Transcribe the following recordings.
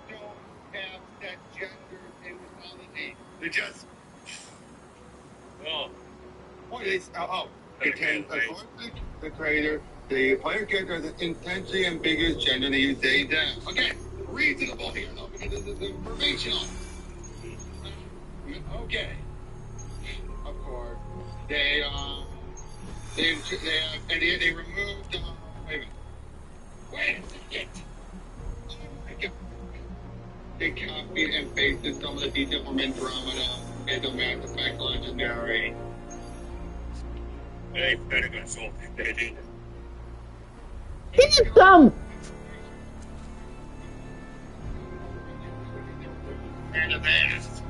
don't have that gender in mythology. They just. What is. Contains the creator. The player character has an intensely ambiguous gender and they use they, them. Okay, reasonable here, though, because this is informational. Okay. Of course. They removed, wait a minute. Wait a second. Oh my god. They copied and pasted some of the detail from Andromeda into Mass Effect Legendary. They better go solve it. He's dumb! And a vast.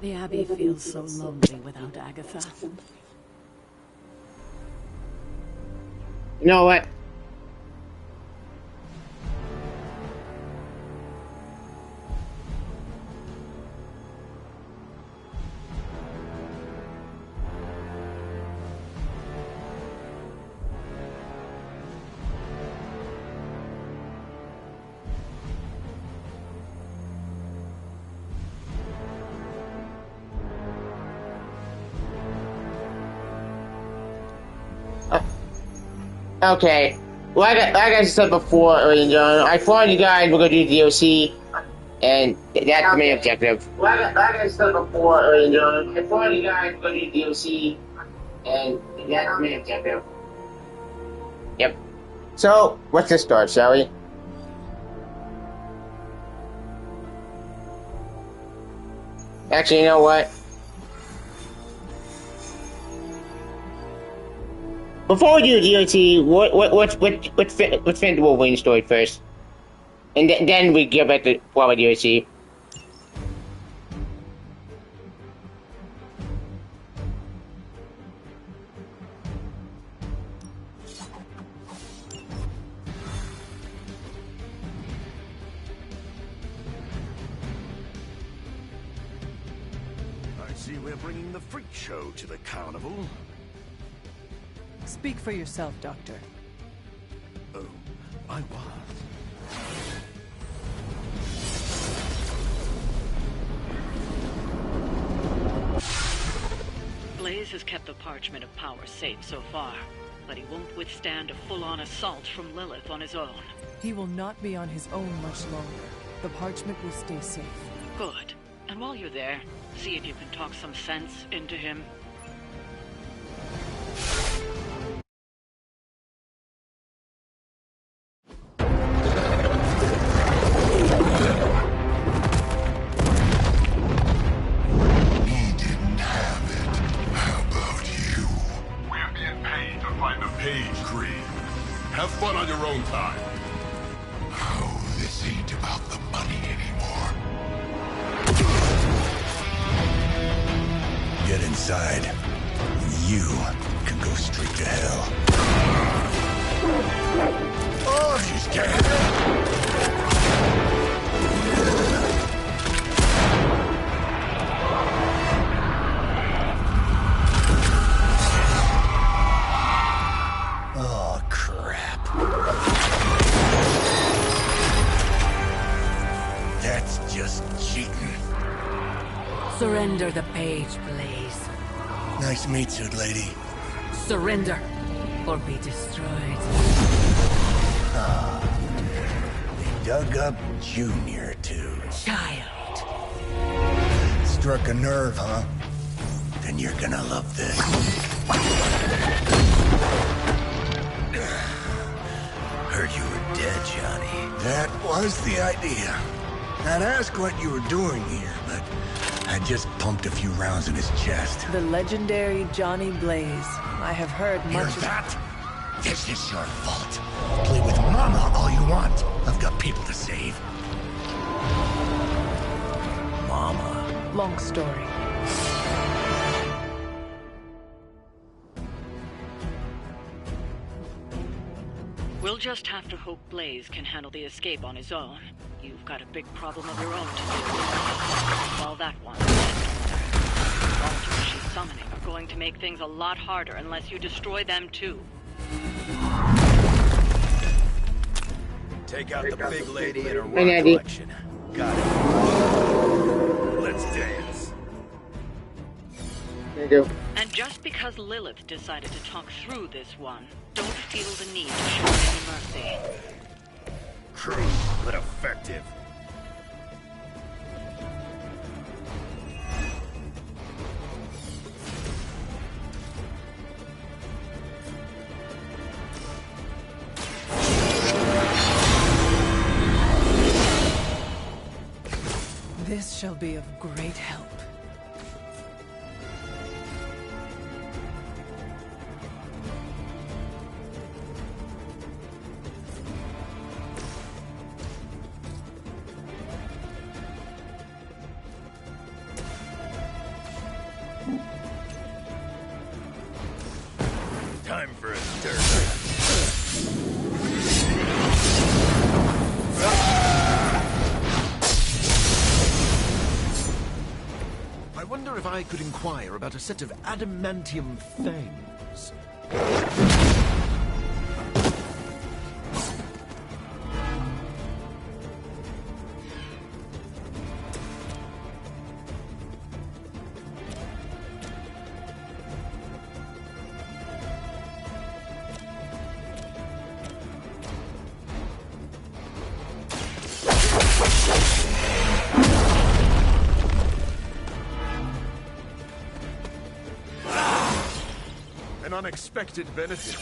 The Abbey feels so lonely without Agatha. You know what? Okay, like I said before, I thought you guys were going to do DLC, and that's the main objective. Like I said before, I thought you guys were going to do DLC, and that's the main objective. Yep. So, let's just start, shall we? Actually, you know what? Before we do DLC, let's finish the Wolverine story first, and then we get back to proper DLC. I see we're bringing the freak show to the carnival. Speak for yourself, Doctor. Oh, I was. Blaze has kept the Parchment of Power safe so far, but he won't withstand a full-on assault from Lilith on his own. He will not be on his own much longer. The Parchment will stay safe. Good. And while you're there, see if you can talk some sense into him. Have fun on your own time. Oh, this ain't about the money anymore. Get inside. You can go straight to hell. Oh, she's scared. Surrender the page, Blaze. Nice meat suit, lady. Surrender, or be destroyed. They dug up Junior, too. Child. Struck a nerve, huh? Then you're gonna love this. Heard you were dead, Johnny. That was the idea. I'd ask what you were doing here, but I just pumped a few rounds in his chest. The legendary Johnny Blaze. I have heard Hear much of that? This is your fault. Play with Mama all you want. I've got people to save. Mama. long story. We'll just have to hope Blaze can handle the escape on his own. You've got a big problem of your own to deal with. While that one, the altars she's summoning are going to make things a lot harder unless you destroy them too. Take out the big lady in a rock Hey, Andy. collection. Got it. Let's dance. There you go. And just because Lilith decided to talk through this one, don't feel the need to show any mercy. Crude, but effective. This shall be of great help. Time for a stir. I wonder if I could inquire about a set of adamantium fangs. An unexpected benefit.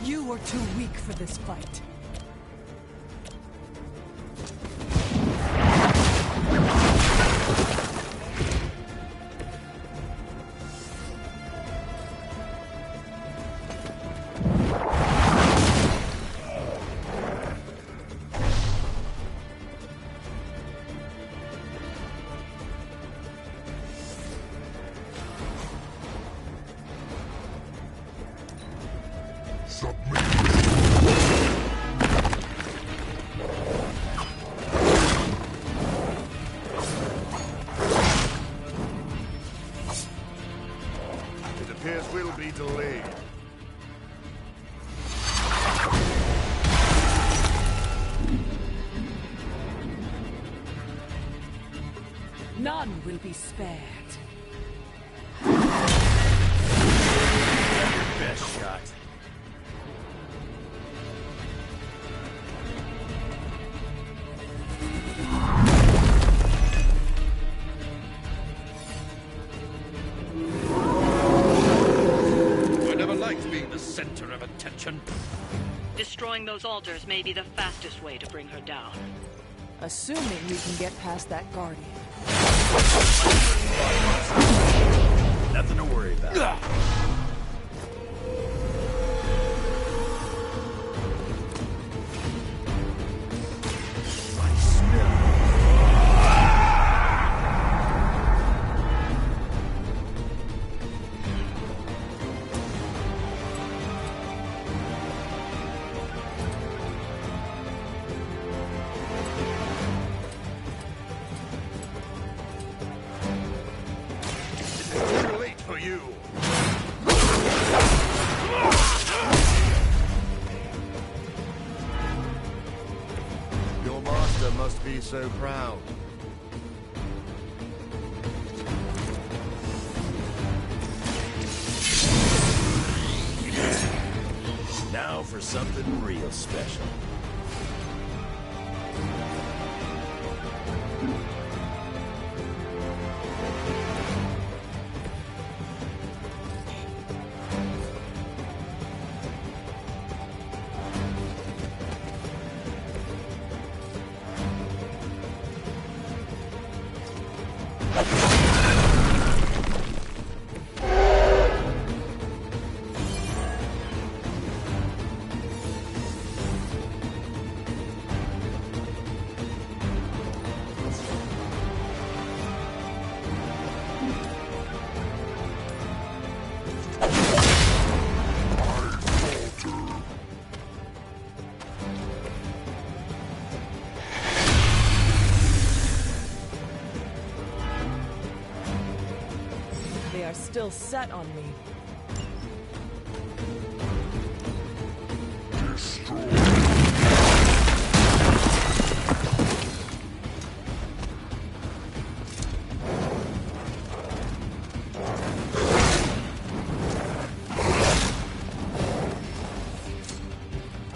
You are too weak for this fight. It appears we'll be delayed. None will be spared. Best shot. I never liked being the center of attention. Destroying those altars may be the fastest way to bring her down. Assuming we can get past that guardian. Nothing to worry about. I smell. Too late for you. Your master must be so proud. Now for something real special. still set on me.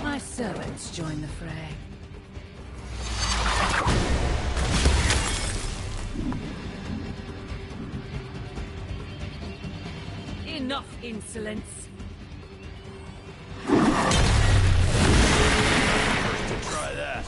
My servants join the fray. Enough insolence! First to try that.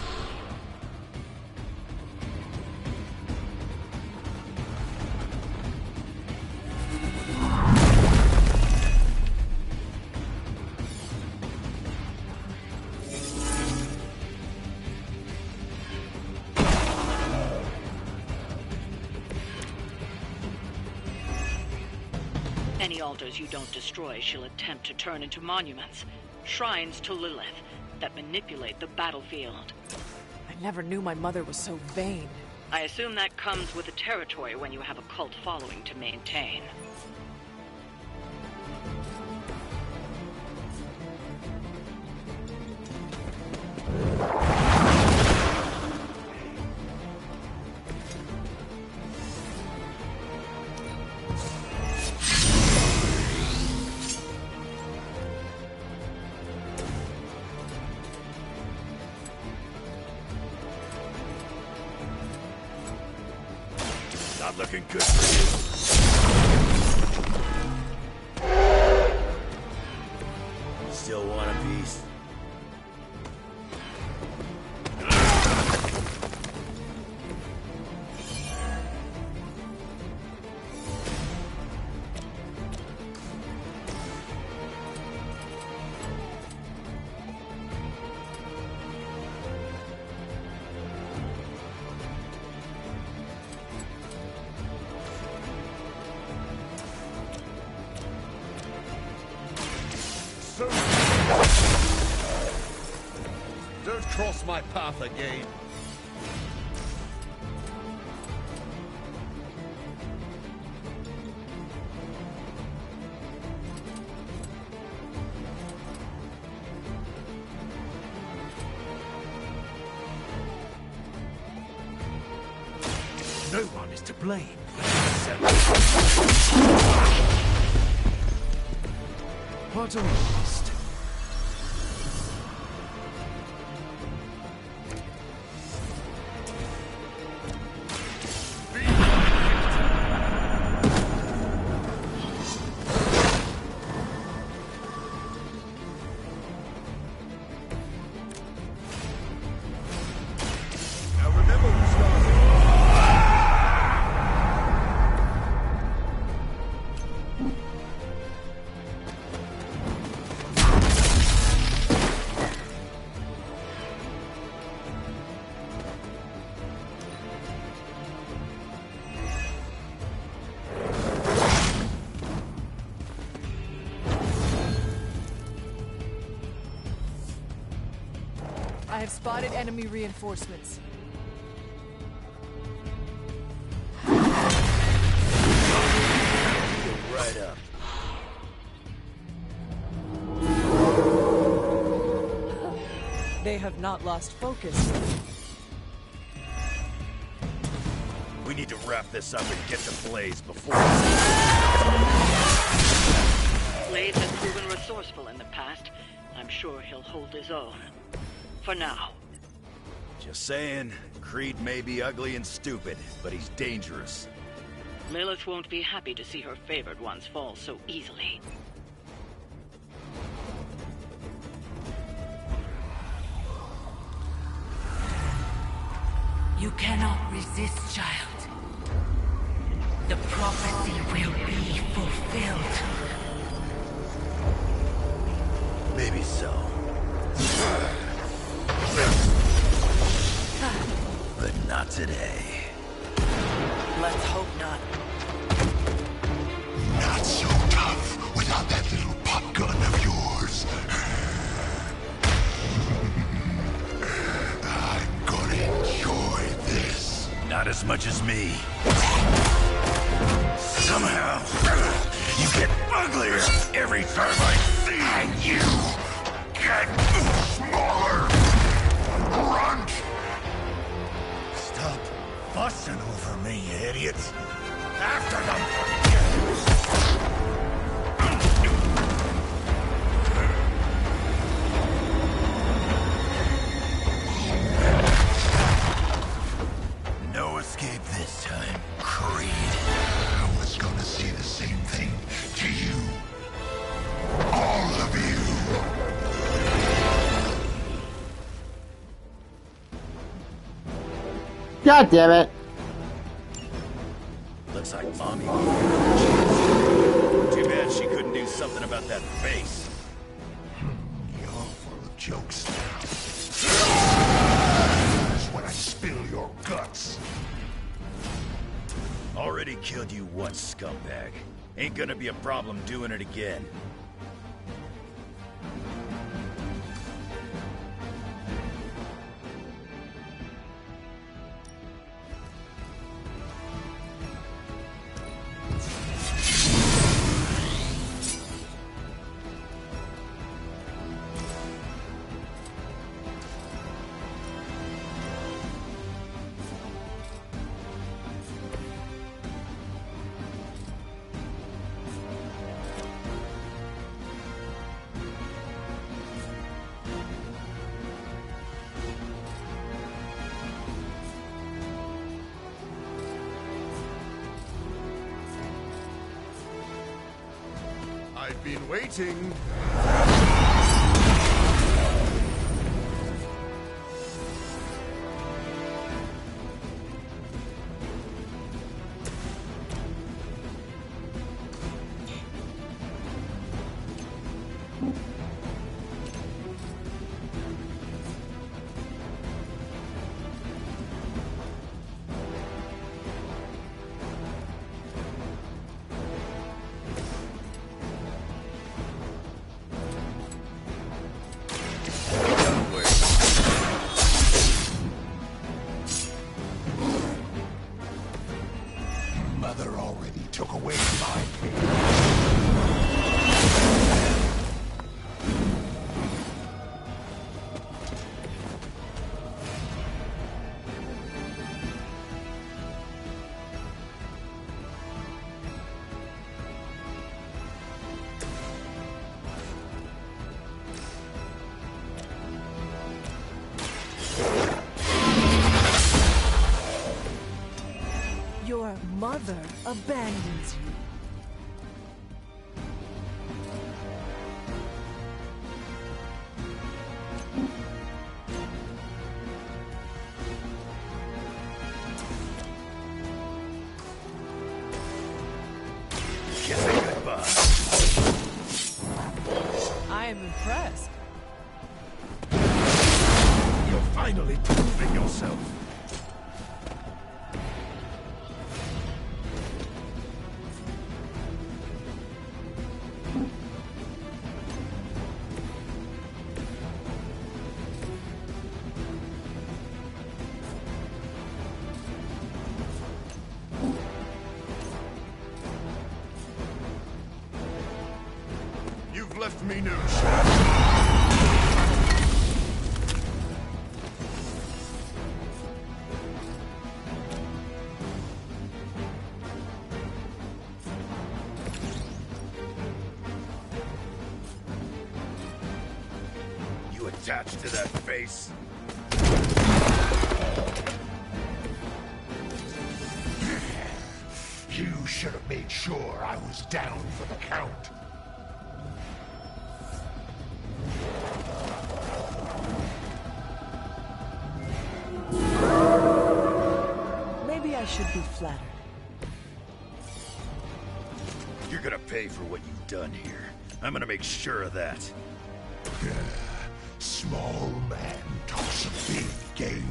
Any altars you don't destroy, she'll attempt to turn into monuments. Shrines to Lilith that manipulate the battlefield. I never knew my mother was so vain. I assume that comes with the territory when you have a cult following to maintain. Not looking good for you. Still want a piece? Don't cross my path again. No one is to blame. What a waste. Now remember who started. I have spotted enemy reinforcements. Right up. They have not lost focus. We need to wrap this up and get to Blaze before... Blaze has proven resourceful in the past. I'm sure he'll hold his own. For now. Just saying, Creed may be ugly and stupid, but he's dangerous. Lilith won't be happy to see her favored ones fall so easily. You cannot resist, child. The prophecy will be fulfilled. Maybe so. But not today. Let's hope not. Not so tough without that little pop gun of yours. I'm gonna enjoy this. Not as much as me. Somehow, You get uglier every time I see you. Get smaller. Grunt. Stop fussing over me, you idiots. After them. No escape this time, Creed. I was gonna say the same thing to you. All of you. God damn it. Looks like Mommy. Too bad she couldn't do something about that face. You're full of jokes. That's when I spill your guts. Already killed you once, scumbag. Ain't gonna be a problem doing it again. I've been waiting. Mother already took away my pain. Your mother abandons you. Kiss it goodbye. I am impressed. You're finally proving yourself. You've left me no chance. You attached to that face? You should have made sure I was down for the count. Maybe I should be flattered. You're gonna pay for what you've done here. I'm gonna make sure of that. Small man talks a big game.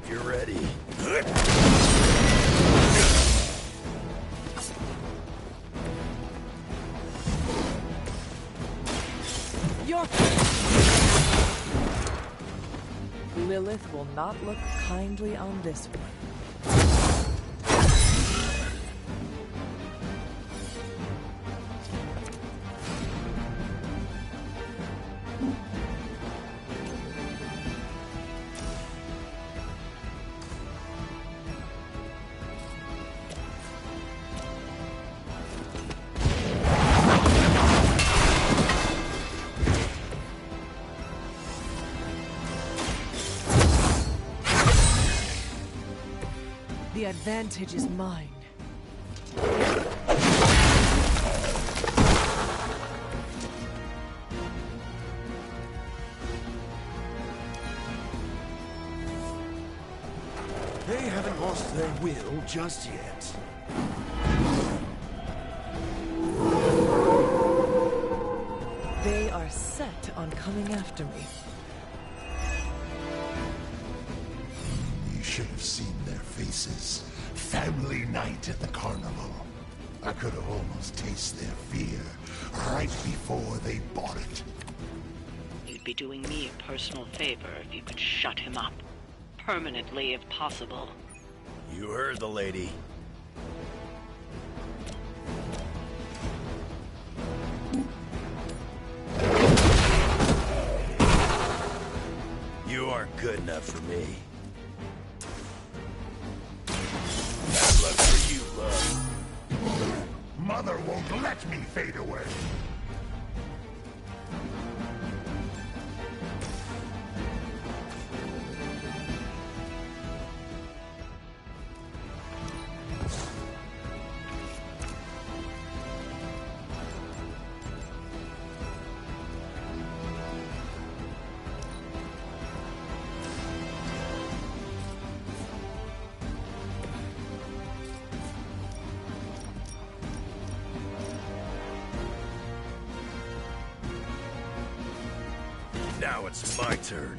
Hope you're ready. Lilith will not look kindly on this one. The advantage is mine. They haven't lost their will just yet. They are set on coming after me. You should have seen their faces. Family night at the carnival. I could have almost tasted their fear right before they bought it. You'd be doing me a personal favor if you could shut him up. Permanently, if possible. You heard the lady. You aren't good enough for me. Bad luck for you, love. Mother won't let me fade away. Now it's my turn.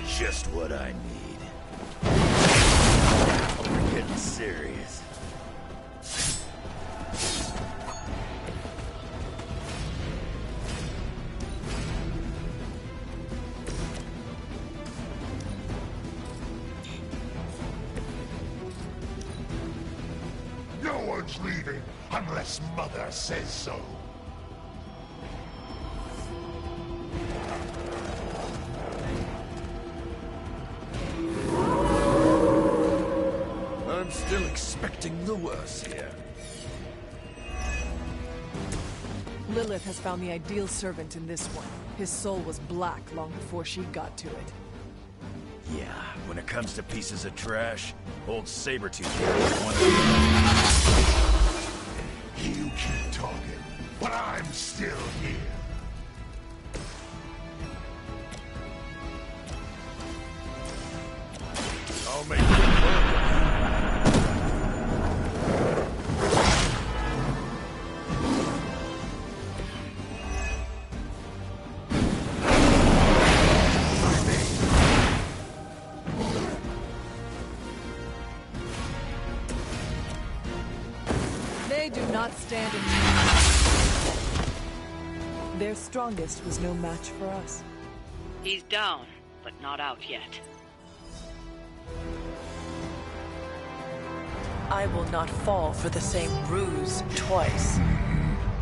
Just what I need. We're getting serious. No one's leaving unless Mother says so. I'm still expecting the worst here. Lilith has found the ideal servant in this one. His soul was black long before she got to it. Yeah, when it comes to pieces of trash, old Sabretooth here is one of them. You keep talking, but I'm still here. I'll make it work. They do not stand a chance. Their strongest was no match for us. He's down, but not out yet. I will not fall for the same ruse twice.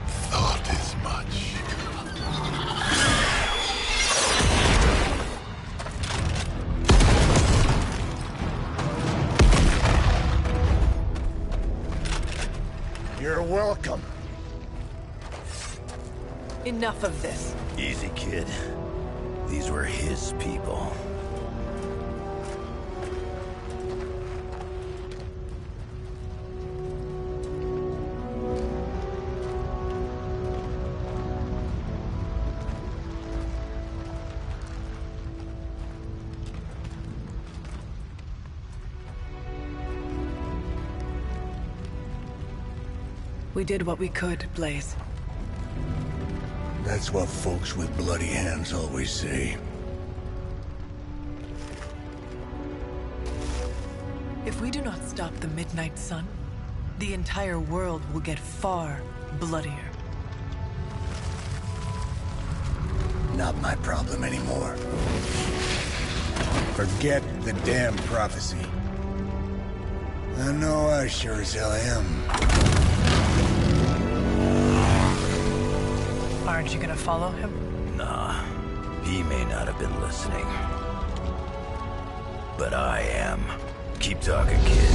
Thought as much. You're welcome. Enough of this. Easy, kid. These were his people. We did what we could, Blaze. That's what folks with bloody hands always say. If we do not stop the Midnight Sun, the entire world will get far bloodier. Not my problem anymore. Forget the damn prophecy. I know I sure as hell am. Aren't you gonna follow him? Nah, he may not have been listening. But I am. Keep talking, kid.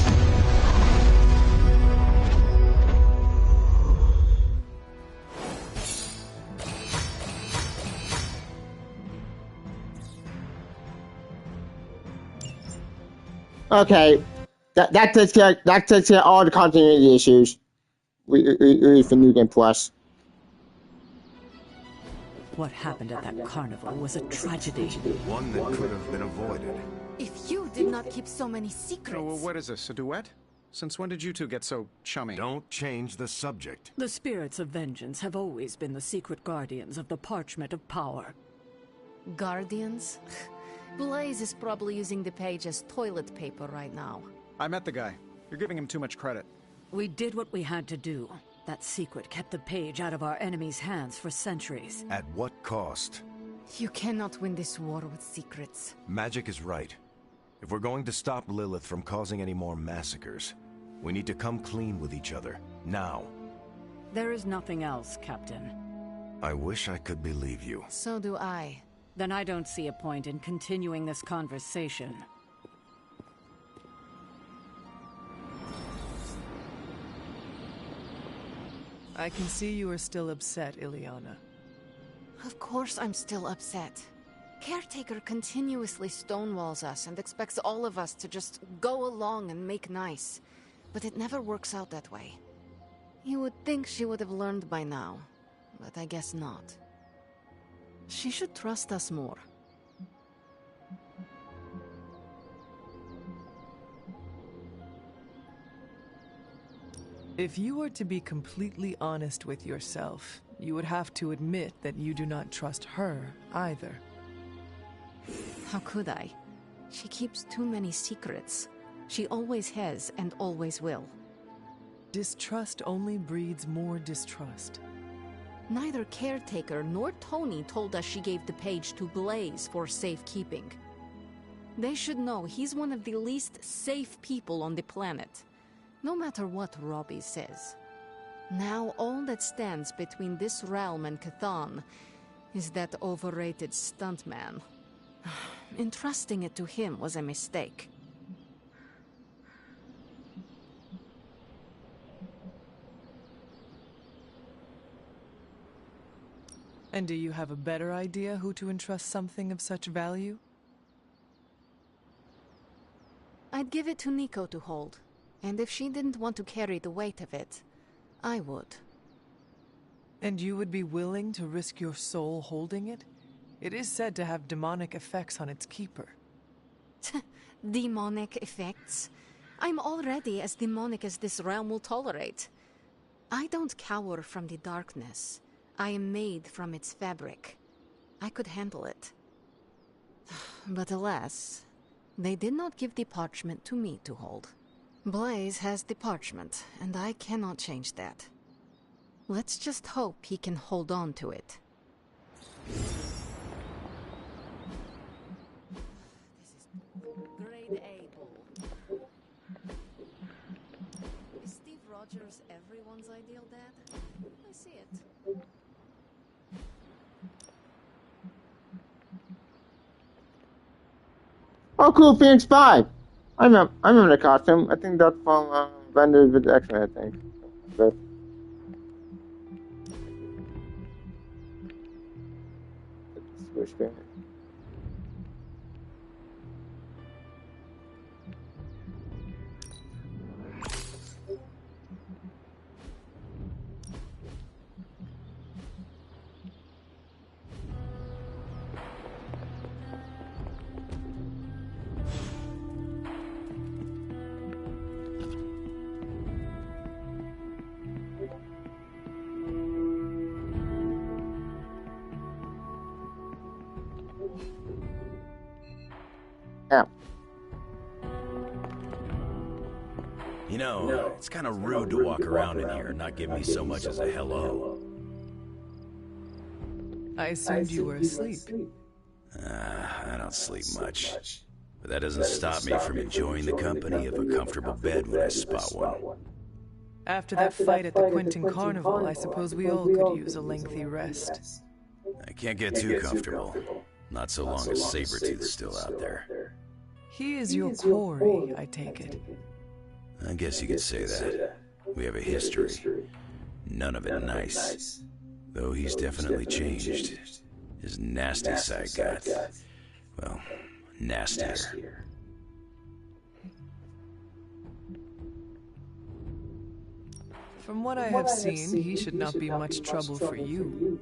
Okay, that takes care of all the continuity issues. We for New Game Plus. What happened at that carnival was a tragedy. One that could have been avoided. If you did not keep so many secrets... Oh, well, what is this, a duet? Since when did you two get so chummy? Don't change the subject. The spirits of vengeance have always been the secret guardians of the parchment of power. Guardians? Blaze is probably using the page as toilet paper right now. I met the guy. You're giving him too much credit. We did what we had to do. That secret kept the page out of our enemies' hands for centuries. At what cost? You cannot win this war with secrets. Magic is right. If we're going to stop Lilith from causing any more massacres, we need to come clean with each other, now. There is nothing else, Captain. I wish I could believe you. So do I. Then I don't see a point in continuing this conversation. I can see you are still upset, Ileana. Of course I'm still upset. Caretaker continuously stonewalls us and expects all of us to just go along and make nice. But it never works out that way. You would think she would have learned by now, but I guess not. She should trust us more. If you were to be completely honest with yourself, you would have to admit that you do not trust her either. How could I? She keeps too many secrets. She always has and always will. Distrust only breeds more distrust. Neither Caretaker nor Tony told us she gave the page to Blaze for safekeeping. They should know he's one of the least safe people on the planet, no matter what Robbie says. Now all that stands between this realm and Cathan is that overrated stuntman. Entrusting it to him was a mistake. And do you have a better idea who to entrust something of such value? I'd give it to Nico to hold. And if she didn't want to carry the weight of it, I would. And you would be willing to risk your soul holding it? It is said to have demonic effects on its keeper. Demonic effects? I'm already as demonic as this realm will tolerate. I don't cower from the darkness. I am made from its fabric. I could handle it. But alas, they did not give the parchment to me to hold. Blaze has the parchment, and I cannot change that. Let's just hope he can hold on to it. Grade A bull. Is Steve Rogers everyone's ideal dad? I see it. Oh, cool, Phoenix 5. I remember the costume. I think that's from Vendors with X-Men, I think. But switch there. You know, it's kind of rude to walk around in here and not give me so much as a hello. I assumed you were asleep. I don't sleep much. But that doesn't stop me from enjoying the company of a comfortable bed when I spot one. After that fight at the Quentin Carnival, I suppose we all could use a lengthy rest. I can't get too comfortable. Not so long as Sabretooth's still out there. He is your quarry, I take it. I guess you could say that. We have a history. None of it nice. Though he's definitely changed. His nasty side got, well, nastier. From what I have seen, he should not be much trouble for you.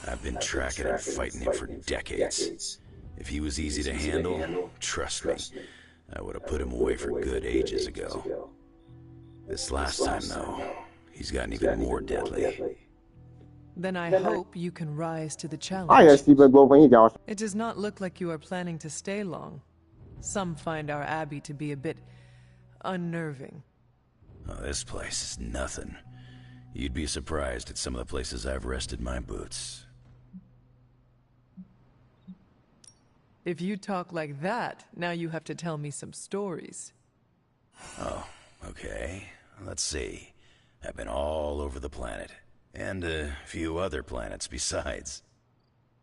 I've been tracking and fighting him for decades. If he was easy to handle, trust me, I would have put him away for good ages ago. This last time, though, he's gotten even more deadly. Then I hope you can rise to the challenge. It does not look like you are planning to stay long. Some find our abbey to be a bit unnerving. Oh, this place is nothing. You'd be surprised at some of the places I've rested my boots. If you talk like that, now you have to tell me some stories. Oh, okay. Let's see. I've been all over the planet. And a few other planets besides.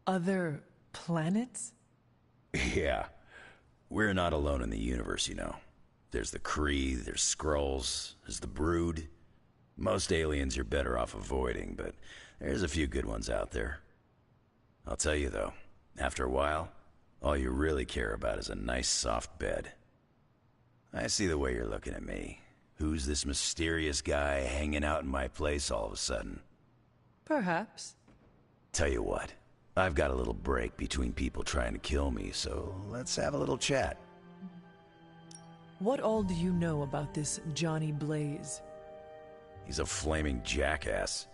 Other planets? Yeah. We're not alone in the universe, you know. There's the Kree, there's Skrulls, there's the Brood. Most aliens you're better off avoiding, but there's a few good ones out there. I'll tell you though, after a while, all you really care about is a nice soft bed. I see the way you're looking at me. Who's this mysterious guy hanging out in my place all of a sudden? Perhaps. Tell you what, I've got a little break between people trying to kill me, so let's have a little chat. What all do you know about this Johnny Blaze? He's a flaming jackass.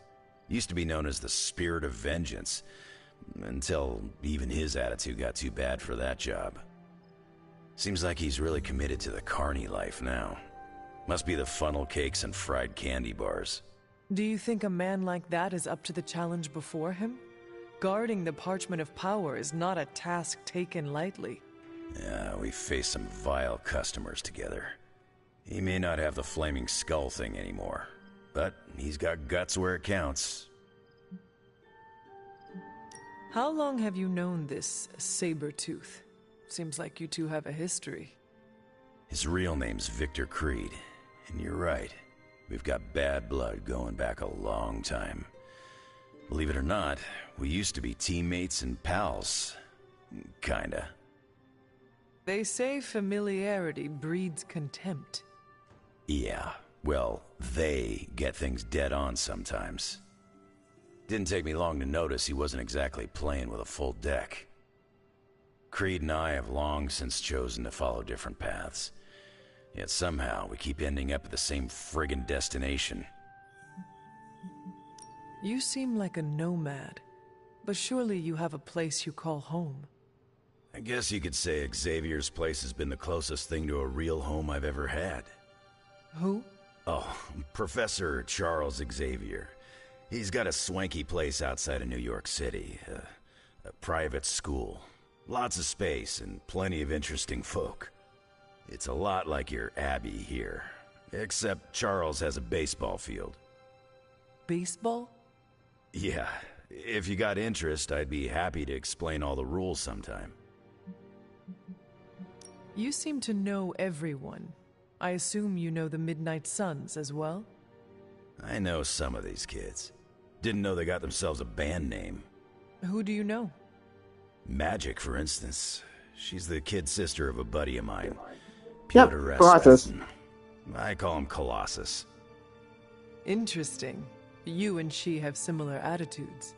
Used to be known as the Spirit of Vengeance, until even his attitude got too bad for that job. Seems like he's really committed to the carny life now. Must be the funnel cakes and fried candy bars. Do you think a man like that is up to the challenge before him? Guarding the Parchment of Power is not a task taken lightly. Yeah, we faced some vile customers together. He may not have the flaming skull thing anymore, but he's got guts where it counts. How long have you known this Sabretooth? Seems like you two have a history. His real name's Victor Creed, and you're right. We've got bad blood going back a long time. Believe it or not, we used to be teammates and pals. Kinda. They say familiarity breeds contempt. Yeah, well, they get things dead on sometimes. Didn't take me long to notice he wasn't exactly playing with a full deck. Creed and I have long since chosen to follow different paths. Yet somehow we keep ending up at the same friggin' destination. You seem like a nomad, but surely you have a place you call home. I guess you could say Xavier's place has been the closest thing to a real home I've ever had. Who? Oh, Professor Charles Xavier. He's got a swanky place outside of New York City. A private school. Lots of space and plenty of interesting folk. It's a lot like your Abbey here. Except Charles has a baseball field. Baseball? Yeah. If you got interest, I'd be happy to explain all the rules sometime. You seem to know everyone. I assume you know the Midnight Suns as well? I know some of these kids. Didn't know they got themselves a band name. Who do you know? Magic, for instance. She's the kid sister of a buddy of mine. Yep, Colossus. I call him Colossus. Interesting. You and she have similar attitudes.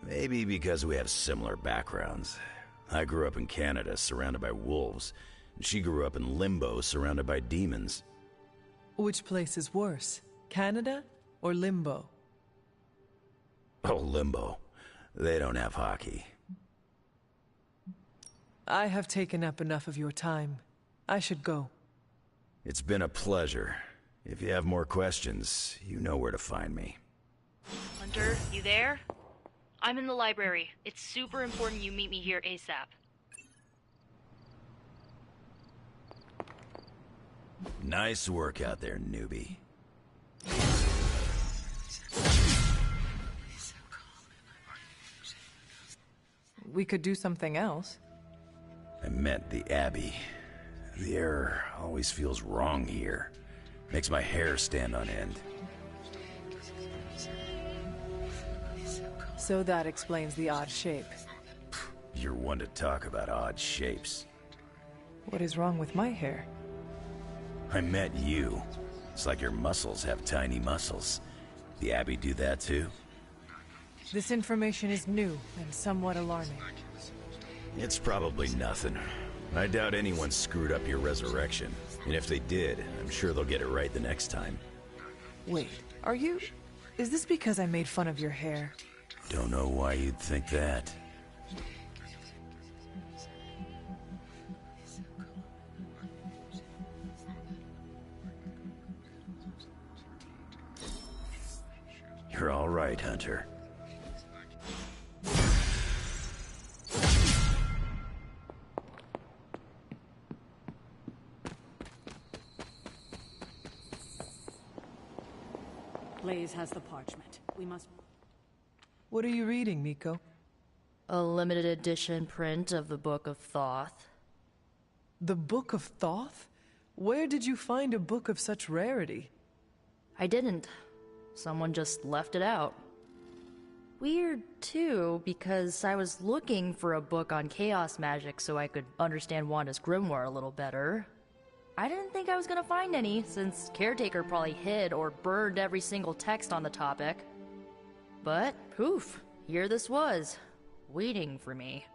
Maybe because we have similar backgrounds. I grew up in Canada, surrounded by wolves. And she grew up in Limbo, surrounded by demons. Which place is worse, Canada or Limbo? Oh, Limbo. They don't have hockey. I have taken up enough of your time. I should go. It's been a pleasure. If you have more questions, you know where to find me. Hunter, you there? I'm in the library. It's super important you meet me here ASAP. Nice work out there, newbie. We could do something else. I meant the Abbey. The air always feels wrong here. Makes my hair stand on end. So that explains the odd shape. You're one to talk about odd shapes. What is wrong with my hair? I met you. It's like your muscles have tiny muscles. The Abbey do that too? This information is new and somewhat alarming. It's probably nothing. I doubt anyone screwed up your resurrection. And if they did, I'm sure they'll get it right the next time. Wait, are you... Is this because I made fun of your hair? Don't know why you'd think that. You're all right, Hunter. Blaze has the parchment. We must... What are you reading, Miko? A limited edition print of the Book of Thoth. The Book of Thoth? Where did you find a book of such rarity? I didn't. Someone just left it out. Weird, too, because I was looking for a book on chaos magic so I could understand Wanda's grimoire a little better. I didn't think I was gonna find any, since Caretaker probably hid or burned every single text on the topic. But, poof, here this was, waiting for me.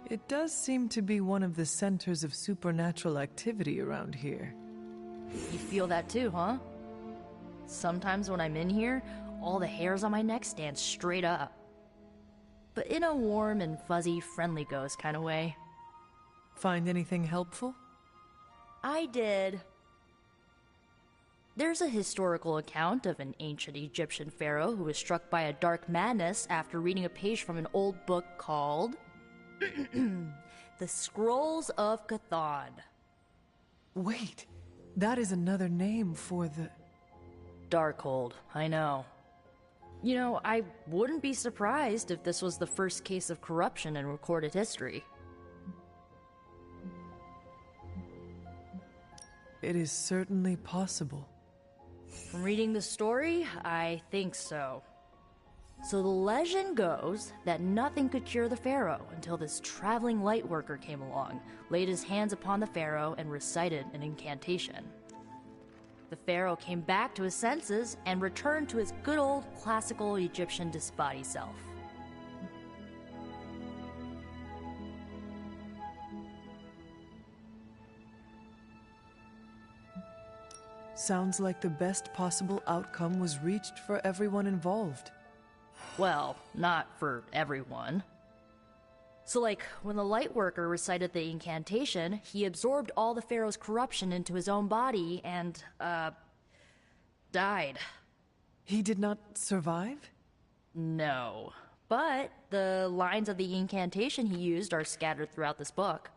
It does seem to be one of the centers of supernatural activity around here. You feel that too, huh? Sometimes when I'm in here, all the hairs on my neck stand straight up. But in a warm and fuzzy, friendly ghost kind of way. Find anything helpful? I did. There's a historical account of an ancient Egyptian pharaoh who was struck by a dark madness after reading a page from an old book called... The Scrolls of Chthon. Wait, that is another name for the... Darkhold, I know. You know, I wouldn't be surprised if this was the first case of corruption in recorded history. It is certainly possible. From reading the story, I think so. So the legend goes that nothing could cure the pharaoh until this traveling light worker came along, laid his hands upon the pharaoh, and recited an incantation. The pharaoh came back to his senses and returned to his good old classical Egyptian disembodied self. Sounds like the best possible outcome was reached for everyone involved. Well, not for everyone. So like, when the Lightworker recited the incantation, he absorbed all the Pharaoh's corruption into his own body and, died. He did not survive? No. But the lines of the incantation he used are scattered throughout this book.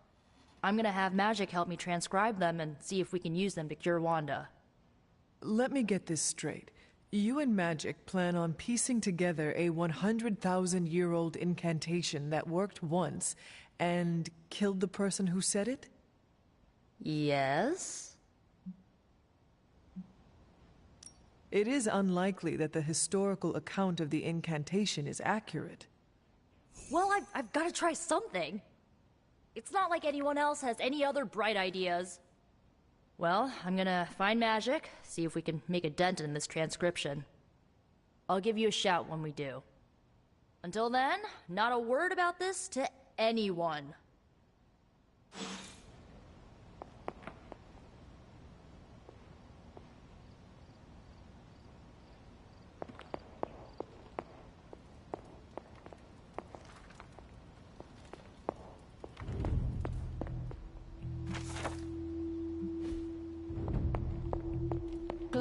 I'm gonna have Magic help me transcribe them and see if we can use them to cure Wanda. Let me get this straight. You and Magic plan on piecing together a 100,000-year-old incantation that worked once and killed the person who said it? Yes? It is unlikely that the historical account of the incantation is accurate. Well, I've got to try something. It's not like anyone else has any other bright ideas. Well, I'm gonna find Magic, see if we can make a dent in this transcription. I'll give you a shout when we do. Until then, not a word about this to anyone.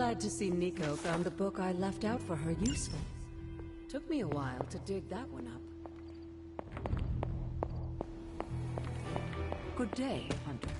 Glad to see Nico found the book I left out for her useful. Took me a while to dig that one up. Good day, Hunter.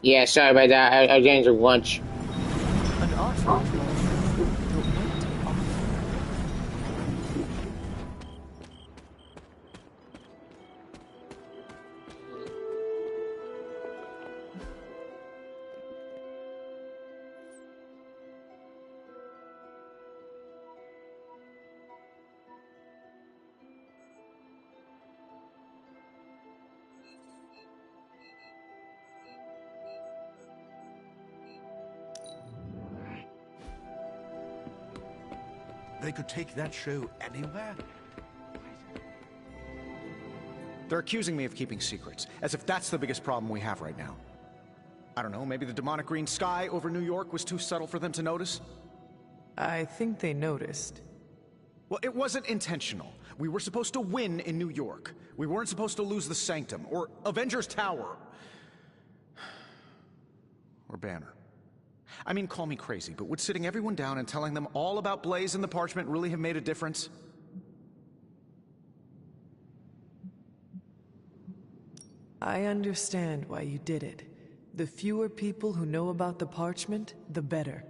Yeah, sorry about that. I was getting some lunch. An offer. But what offer? They could take that show anywhere? They're accusing me of keeping secrets, as if that's the biggest problem we have right now. I don't know, maybe the demonic green sky over New York was too subtle for them to notice? I think they noticed. Well, it wasn't intentional. We were supposed to win in New York. We weren't supposed to lose the Sanctum, or Avengers Tower. Or Banner. I mean, call me crazy, but would sitting everyone down and telling them all about Blaze and the Parchment really have made a difference? I understand why you did it. The fewer people who know about the Parchment, the better.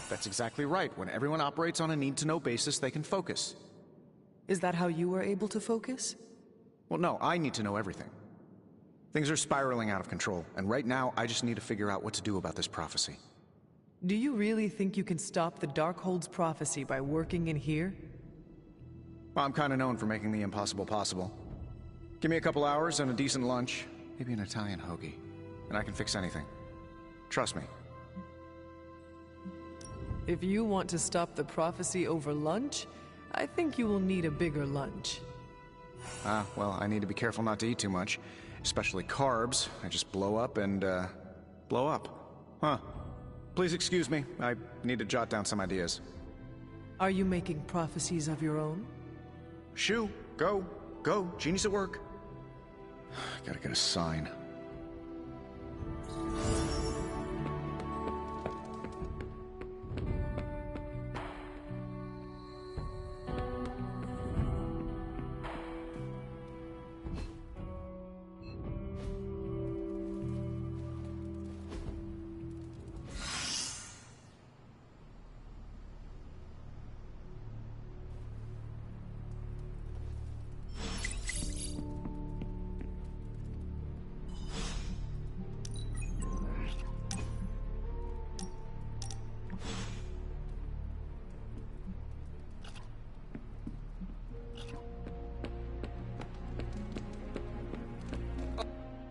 That's exactly right. When everyone operates on a need-to-know basis, they can focus. Is that how you were able to focus? Well, no, I need to know everything. Things are spiraling out of control, and right now, I just need to figure out what to do about this prophecy. Do you really think you can stop the Darkhold's prophecy by working in here? Well, I'm kind of known for making the impossible possible. Give me a couple hours and a decent lunch, maybe an Italian hoagie, and I can fix anything. Trust me. If you want to stop the prophecy over lunch, I think you will need a bigger lunch. Well, I need to be careful not to eat too much, especially carbs. I just blow up and, blow up. Huh. Please excuse me. I need to jot down some ideas. Are you making prophecies of your own? Shoo, go, genius at work. Gotta get a sign.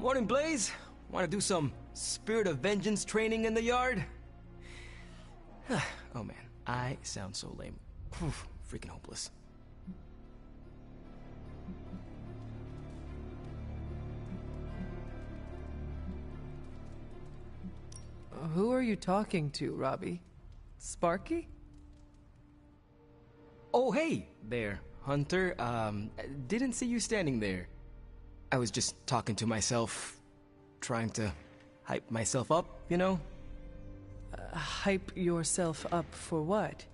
Morning, Blaze. Want to do some Spirit of Vengeance training in the yard? Oh man, I sound so lame. Whew, freaking hopeless. Who are you talking to, Robbie? Sparky? Oh, hey there, Hunter. Didn't see you standing there. I was just talking to myself, trying to hype myself up, you know? Hype yourself up for what?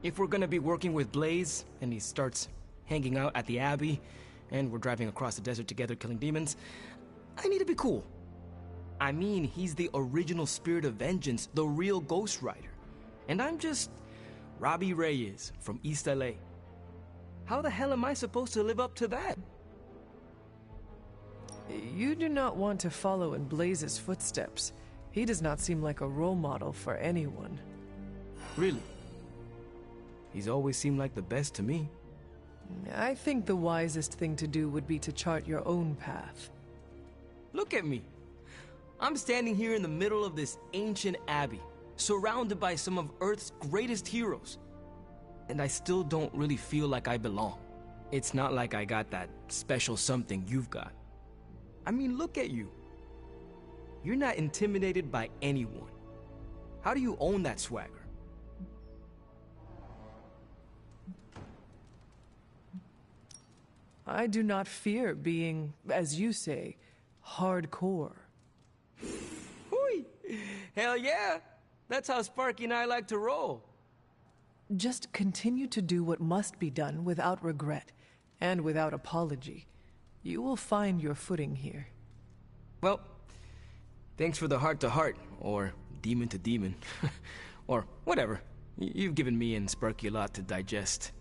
If we're gonna be working with Blaze, and he starts hanging out at the Abbey, and we're driving across the desert together killing demons, I need to be cool. I mean, he's the original Spirit of Vengeance, the real Ghost Rider. And I'm just Robbie Reyes from East LA. How the hell am I supposed to live up to that? You do not want to follow in Blaze's footsteps. He does not seem like a role model for anyone. Really? He's always seemed like the best to me. I think the wisest thing to do would be to chart your own path. Look at me. I'm standing here in the middle of this ancient abbey, surrounded by some of Earth's greatest heroes. And I still don't really feel like I belong. It's not like I got that special something you've got. I mean, look at you. You're not intimidated by anyone. How do you own that swagger? I do not fear being, as you say, hardcore. Hooey! Hell yeah! That's how Sparky and I like to roll. Just continue to do what must be done without regret and without apology. You will find your footing here. Well, thanks for the heart-to-heart, or demon-to-demon, or whatever. You've given me and Sparky a lot to digest.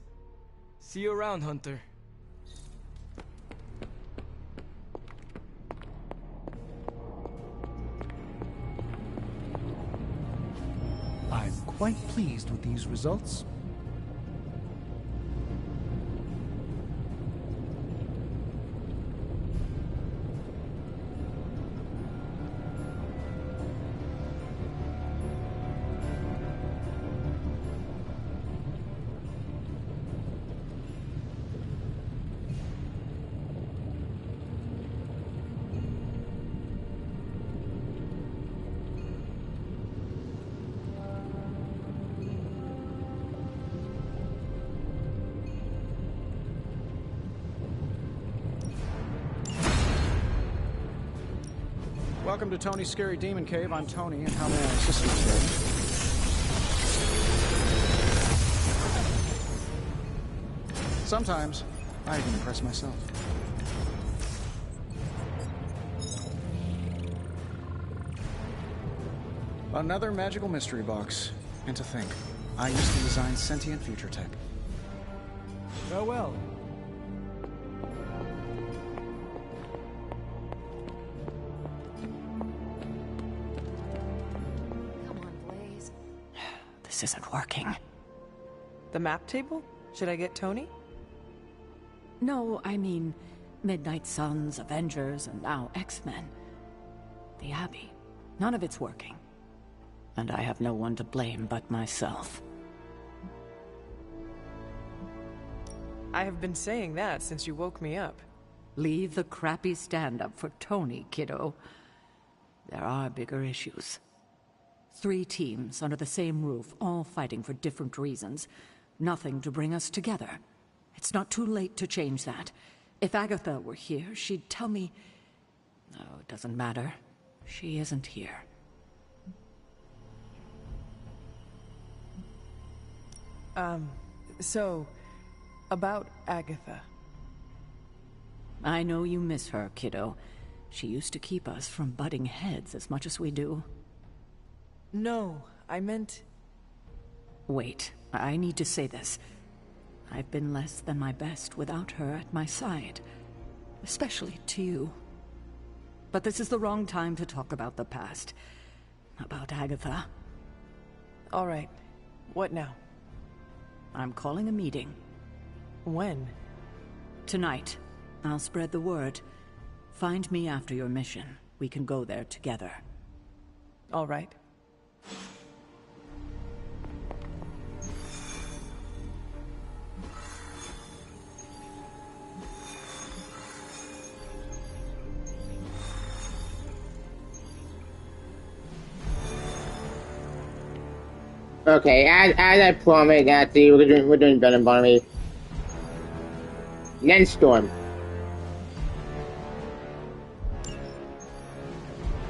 See you around, Hunter. I'm quite pleased with these results. Welcome to Tony's Scary Demon Cave. I'm Tony, and how may I assist you today? Sometimes, I even impress myself. Another magical mystery box. And to think, I used to design sentient future tech. Farewell. This isn't working. The map table? Should I get Tony? No, I mean Midnight Suns, Avengers, and now X-Men. The Abbey. None of it's working. And I have no one to blame but myself. I have been saying that since you woke me up. Leave the crappy stand-up for Tony, kiddo. There are bigger issues. 3 teams under the same roof, all fighting for different reasons. Nothing to bring us together. It's not too late to change that. If Agatha were here, she'd tell me... No, it doesn't matter. She isn't here. So, about Agatha. I know you miss her, kiddo. She used to keep us from butting heads as much as we do. No, I meant... Wait, I need to say this. I've been less than my best without her at my side. Especially to you. But this is the wrong time to talk about the past. About Agatha. All right. What now? I'm calling a meeting. When? Tonight. I'll spread the word. Find me after your mission. We can go there together. All right. Okay, as I promised, actually, we're doing Venom Barnaby. Then Storm.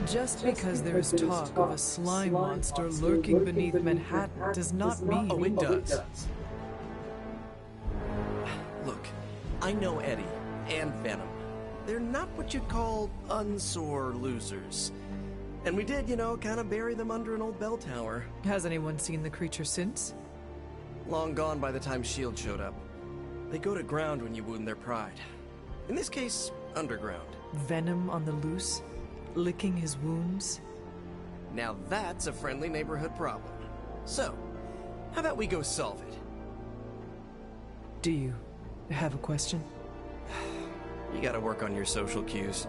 Just because there is talk of a slime monster lurking beneath Manhattan does not mean... Oh, it does. Look, I know Eddie and Venom. They're not what you'd call unsore losers. And we did, you know, kind of bury them under an old bell tower. Has anyone seen the creature since? Long gone by the time S.H.I.E.L.D. showed up. They go to ground when you wound their pride. In this case, underground. Venom on the loose? Licking his wounds? Now that's a friendly neighborhood problem. So, how about we go solve it? Do you have a question? You gotta work on your social cues.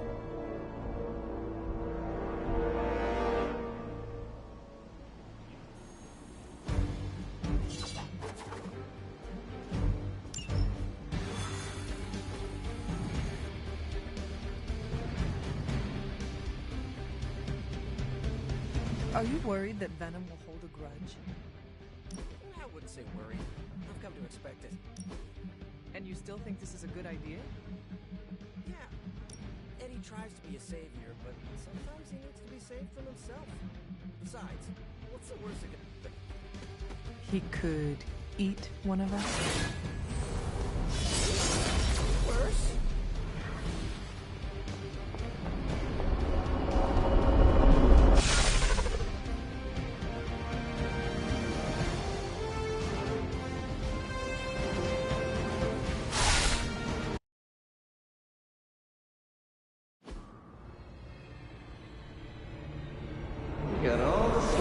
Are you worried that Venom will hold a grudge? I wouldn't say worried. I've come to expect it. And you still think this is a good idea? Yeah. Eddie tries to be a savior, but sometimes he needs to be saved from himself. Besides, what's the worst that could... He could eat one of us? Worse?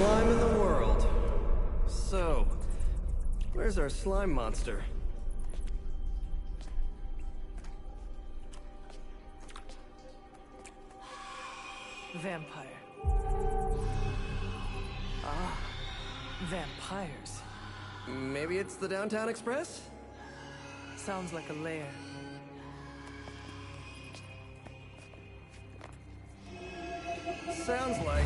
slime in the world. So, where's our slime monster? Vampire. Ah, vampires. Maybe it's the Downtown Express? Sounds like a lair. Sounds like...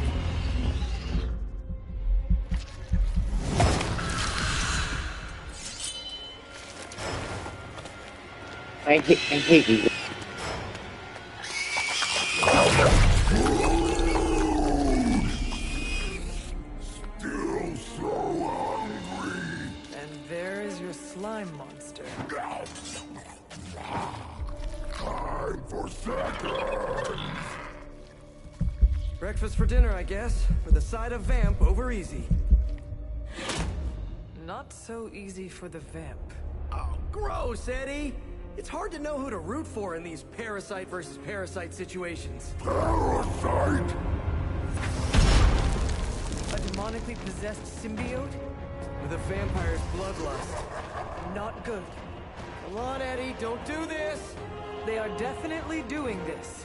I hate you. Still so hungry. And there is your slime monster. Time for seconds. Breakfast for dinner, I guess, with a side of vamp over easy. Not so easy for the vamp. Oh, gross, Eddie! It's hard to know who to root for in these parasite versus parasite situations. Parasite? A demonically possessed symbiote? With a vampire's bloodlust. Not good. Come on, Eddie, don't do this! They are definitely doing this.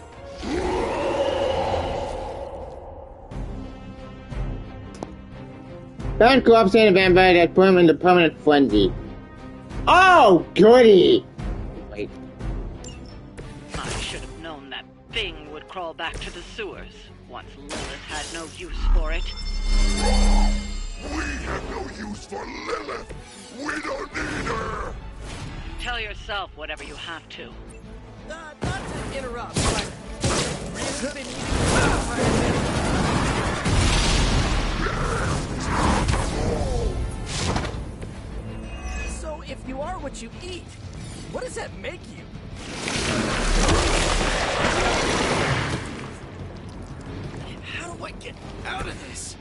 Don't go up saying a vampire that put him in the permanent frenzy. Oh, goody! Wait. I should have known that thing would crawl back to the sewers once Lilith had no use for it. We have no use for Lilith! We don't need her! Tell yourself whatever you have to. Not to interrupt, but... We've been eating vampire. So, if you are what you eat, what does that make you? How do I get out of this?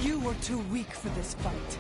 You were too weak for this fight.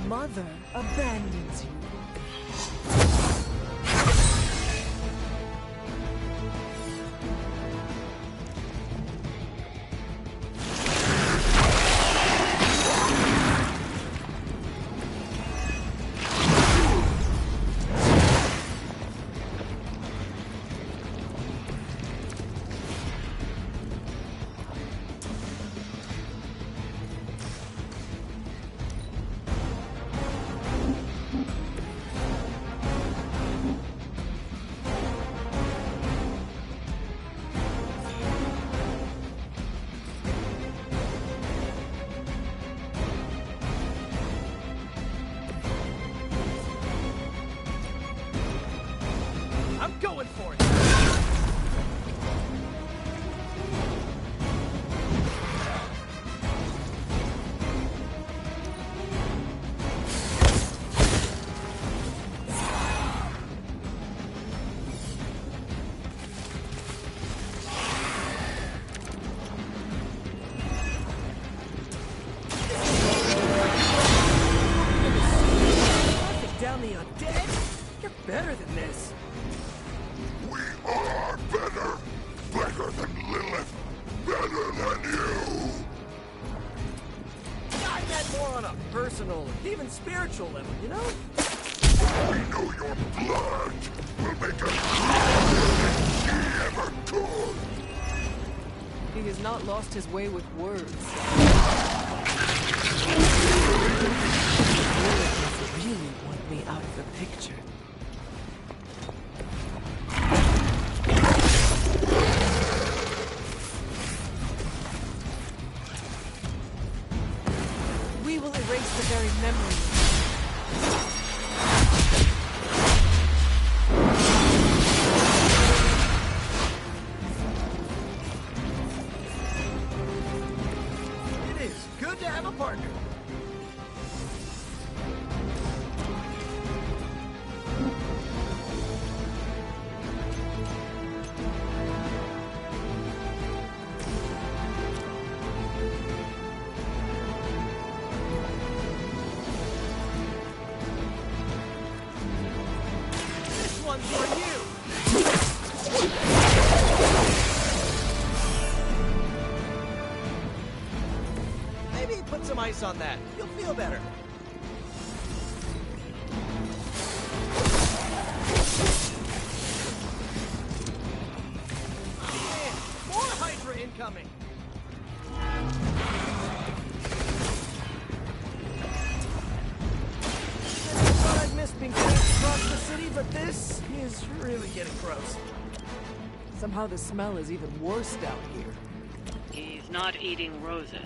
Mother abandons you. spiritual level, you know? I know your blood will make us stronger than he ever could. He has not lost his way with words. You really want me out of the picture. We will erase the very memory. It is good to have a partner. This one's for you. Maybe put some ice on that. You'll feel better. Man, more Hydra incoming. I thought I'd missed being chased across the city, but this is really getting gross. Somehow the smell is even worse down here. He's not eating roses.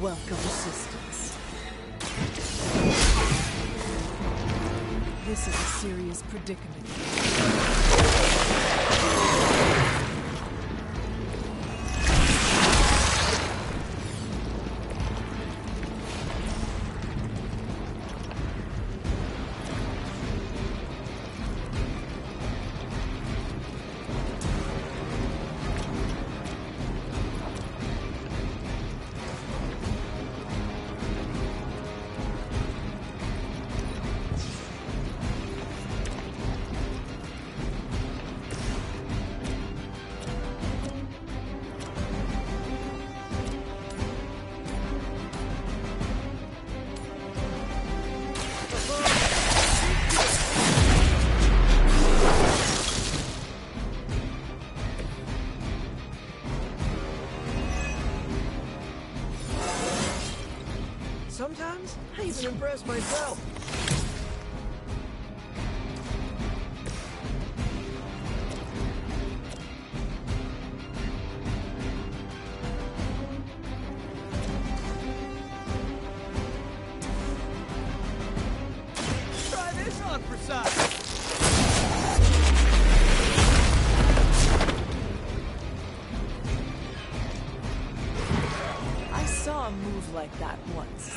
Welcome, sisters. This is a serious predicament. Sometimes I even impress myself. Try this on for size. I saw a move like that once.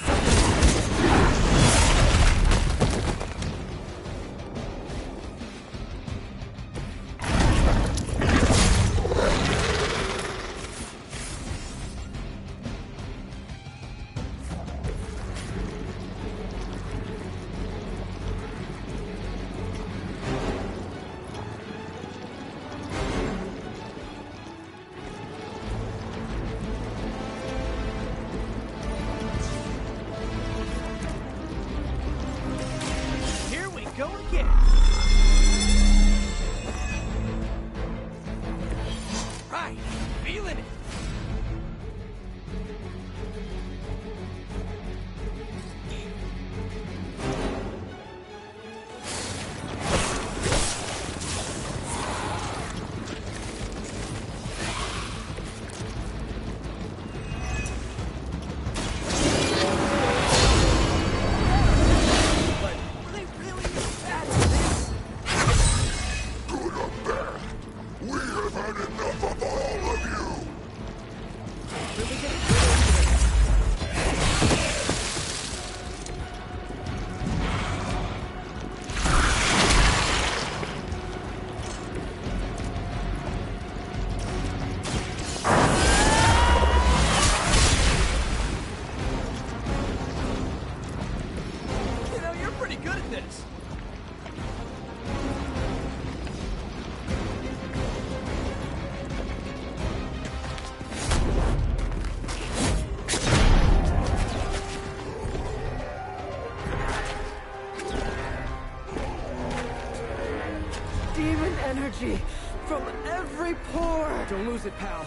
energy from every pore. Don't lose it, pal.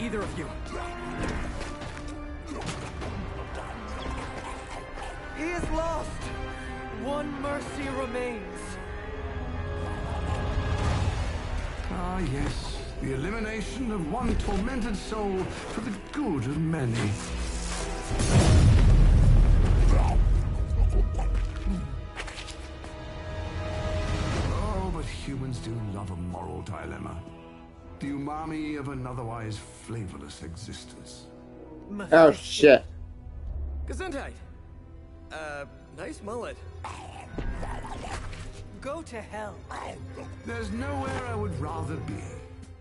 Either of you. He is lost. One mercy remains. Ah, yes. The elimination of one tormented soul for the good of many. Oh, but humans do love a moral dilemma. The umami of an otherwise flavorless existence. Oh, shit. Gesundheit. Nice mullet. Go to hell. There's nowhere I would rather be,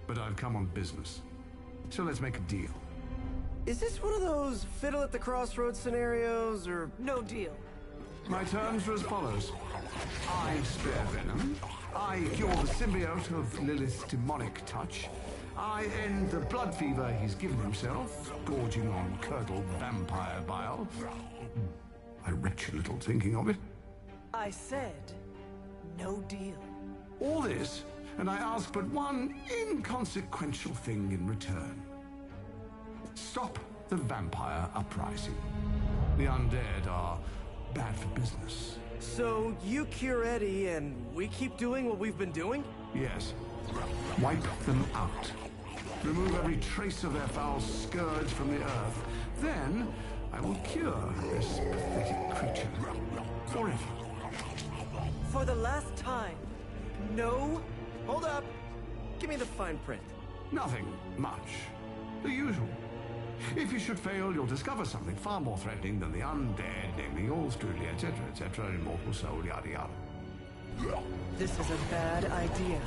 but I've come on business. So let's make a deal. Is this one of those fiddle at the crossroads scenarios, or no deal? My terms are as follows. I spare Venom. I cure the symbiote of Lilith's demonic touch. I end the blood fever he's given himself, gorging on curdled vampire bile. I retch a little thinking of it. I said, no deal. All this, and I ask but one inconsequential thing in return. Stop the vampire uprising. The undead are bad for business. So you cure Eddie and we keep doing what we've been doing? Yes. Wipe them out. Remove every trace of their foul scourge from the earth. Then I will cure this pathetic creature forever. For the last time. No. Hold up. Give me the fine print. Nothing much. The usual. If you should fail, you'll discover something far more threatening than the undead, namely all strudely, etc., immortal soul, yada yada. This is a bad idea.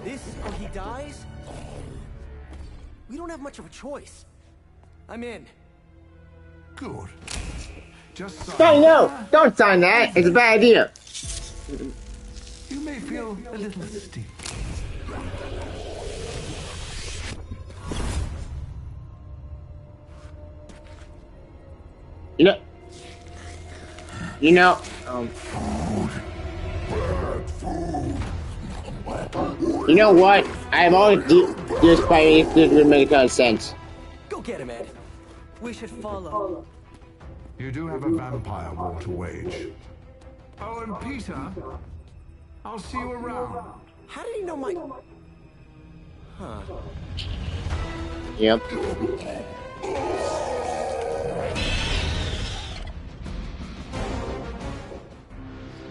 This or he dies? We don't have much of a choice. I'm in. Good. Just sign. Hey, no! Don't sign that! It's a bad idea. You may feel a little stiff. You know, you know what? I'm always just by it would make a ton of sense. Go get him, Ed. We should follow. You do have a vampire war to wage. Oh, and Peter, I'll see you around. How did he know my... Huh. Yep.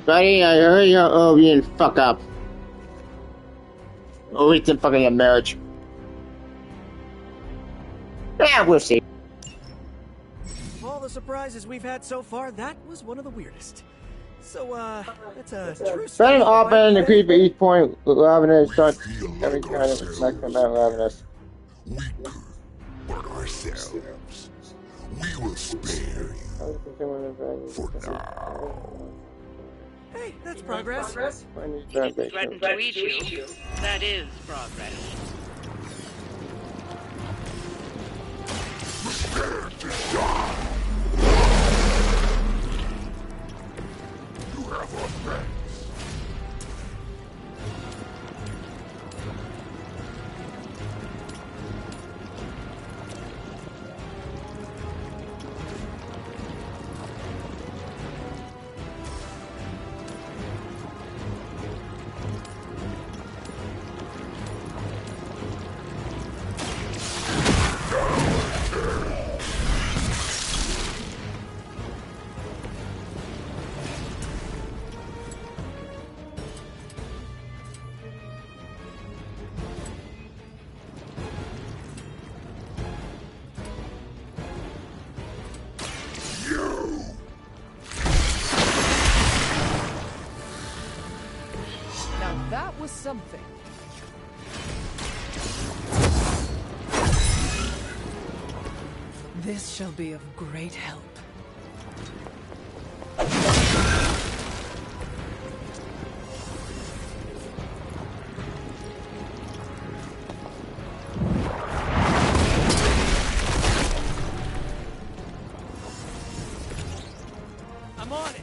Buddy, I heard you're being fuck up. Or we can fucking get marriage. Yeah, we'll see. Of all the surprises we've had so far, that was one of the weirdest. So, that's a true story. Venom often the creep at each point, Ravenous starts every kind of reflection about Ravenous. We could, but ourselves. We will spare you. For now. Hey, that's progress. He didn't threaten to eat you. That is progress. Prepare to die. You have our thanks. That was something. This shall be of great help. I'm on it.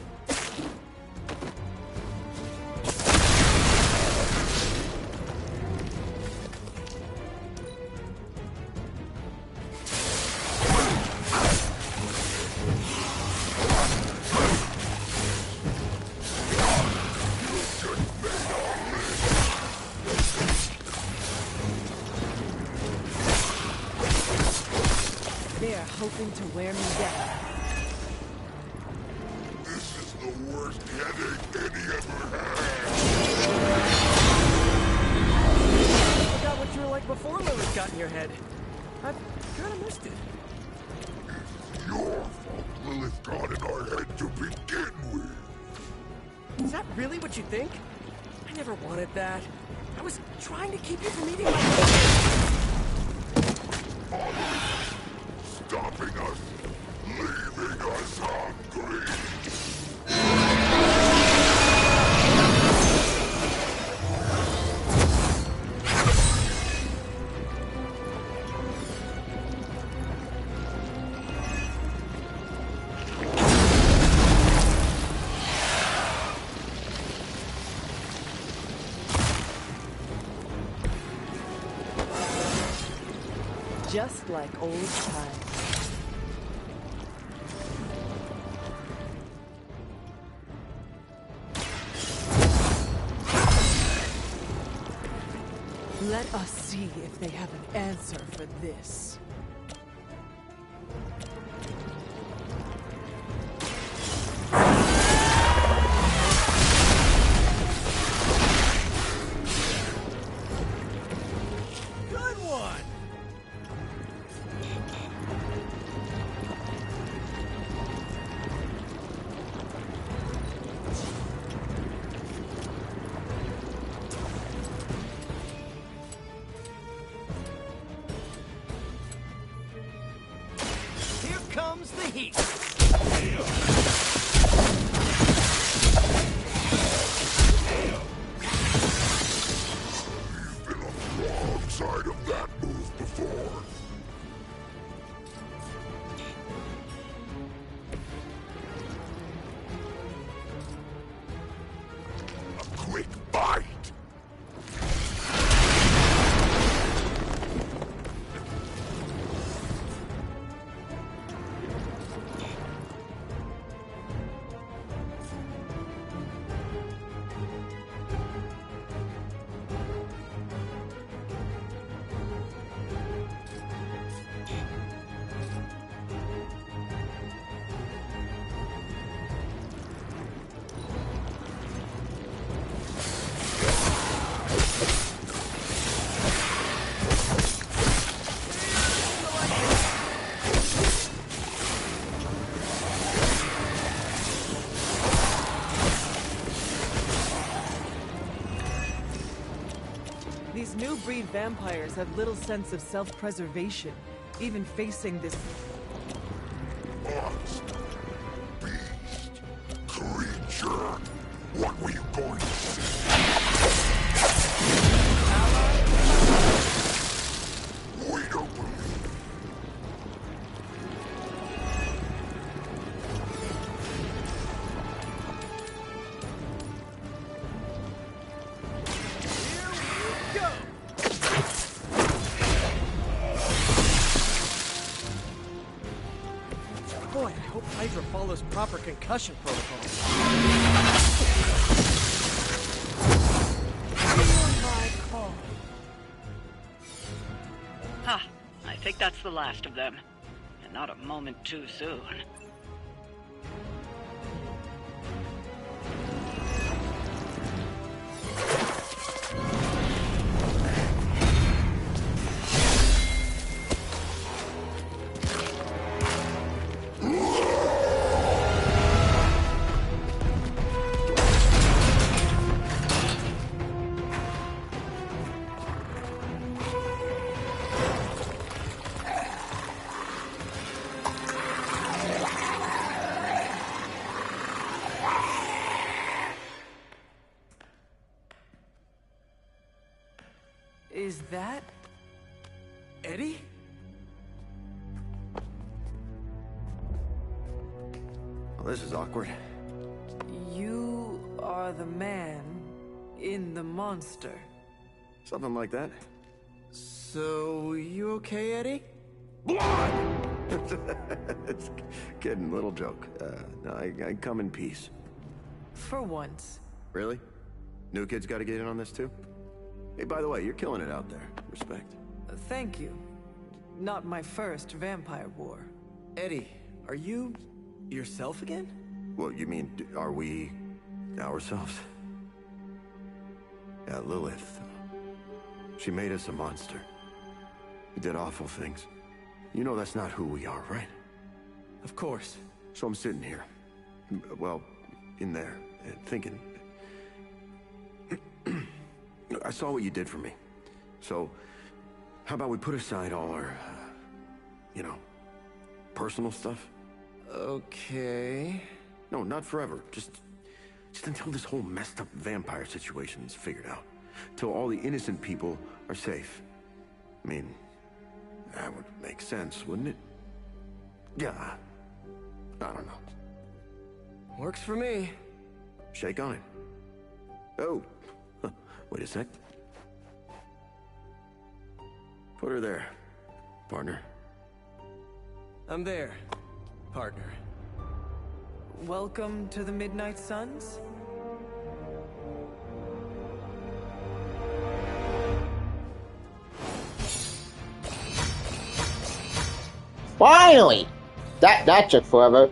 hoping to wear me down. This is the worst headache Eddie ever had. I forgot what you were like before Lilith got in your head. I've kind of missed it. It's your fault Lilith got in our head to begin with. Is that really what you think? I never wanted that. I was trying to keep you from eating my... Stopping us, leaving us hungry. Just like old times. Let us see if they have an answer for this. Good one! Here comes the heat. You've been on the wrong side of that move before. A quick bite. These new breed vampires have little sense of self-preservation, even facing this... Monster, beast, creature. What were you going to say? We don't believe. Boy, I hope Hydra follows proper concussion protocol. Ha! I think that's the last of them. And not a moment too soon. Is that... Eddie? Well, this is awkward. You are the man in the monster. Something like that. So, you okay, Eddie? It's kidding, little joke. No, I come in peace. For once. Really? New kids gotta get in on this too? Hey, by the way, you're killing it out there. Respect. Thank you. Not my first vampire war. Eddie, are you yourself again? What, you mean, are we ourselves? Yeah, Lilith. She made us a monster. We did awful things. You know that's not who we are, right? Of course. So I'm sitting here, well, in there, thinking... I saw what you did for me. So, how about we put aside all our, you know, personal stuff? Okay... No, not forever. Just until this whole messed up vampire situation is figured out. Till all the innocent people are safe. I mean, that would make sense, wouldn't it? Yeah. I don't know. Works for me. Shake on it. Oh. Wait a sec. Put her there, partner. I'm there, partner. Welcome to the Midnight Suns? Finally! That took forever.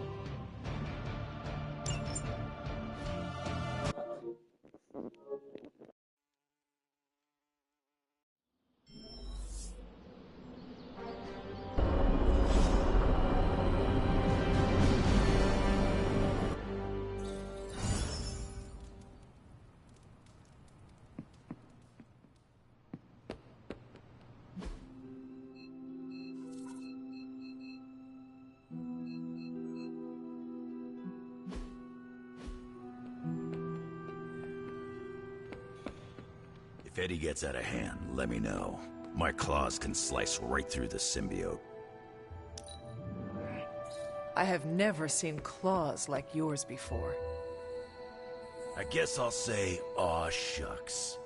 If Eddie gets out of hand, let me know. My claws can slice right through the symbiote. I have never seen claws like yours before. I guess I'll say, aw shucks.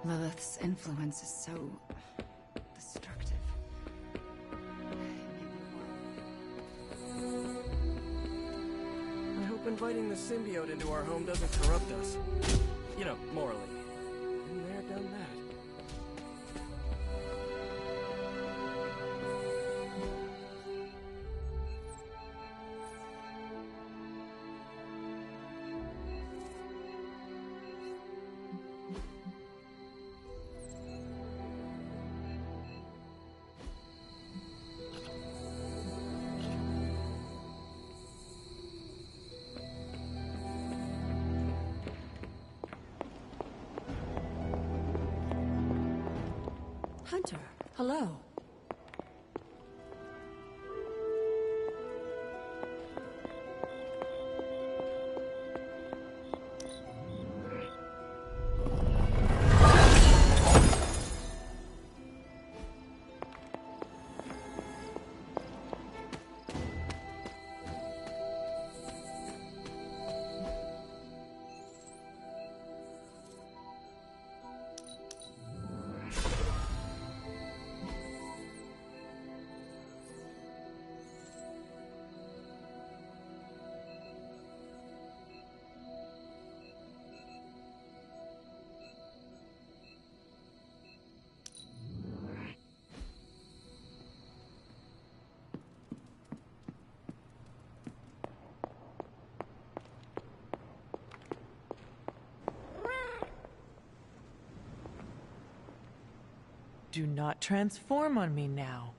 Lilith's influence is so... destructive. I hope inviting the symbiote into our home doesn't corrupt us. You know, morally. Been there, done that. Hunter, hello. Do not transform on me now.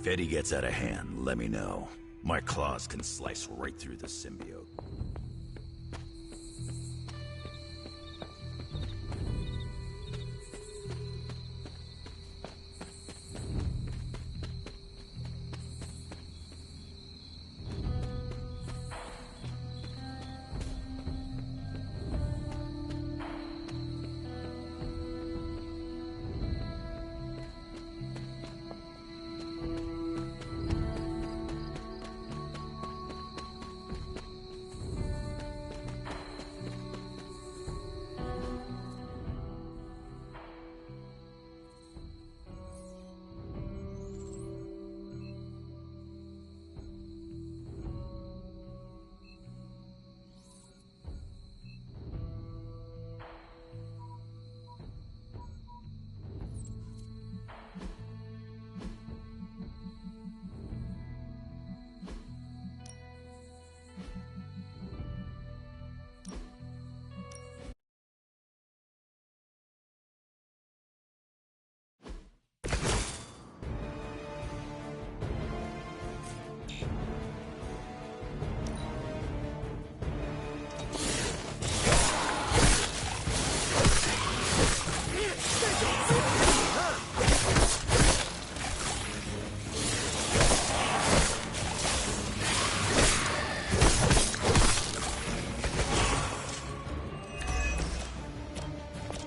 If Eddie gets out of hand, let me know. My claws can slice right through the symbiote.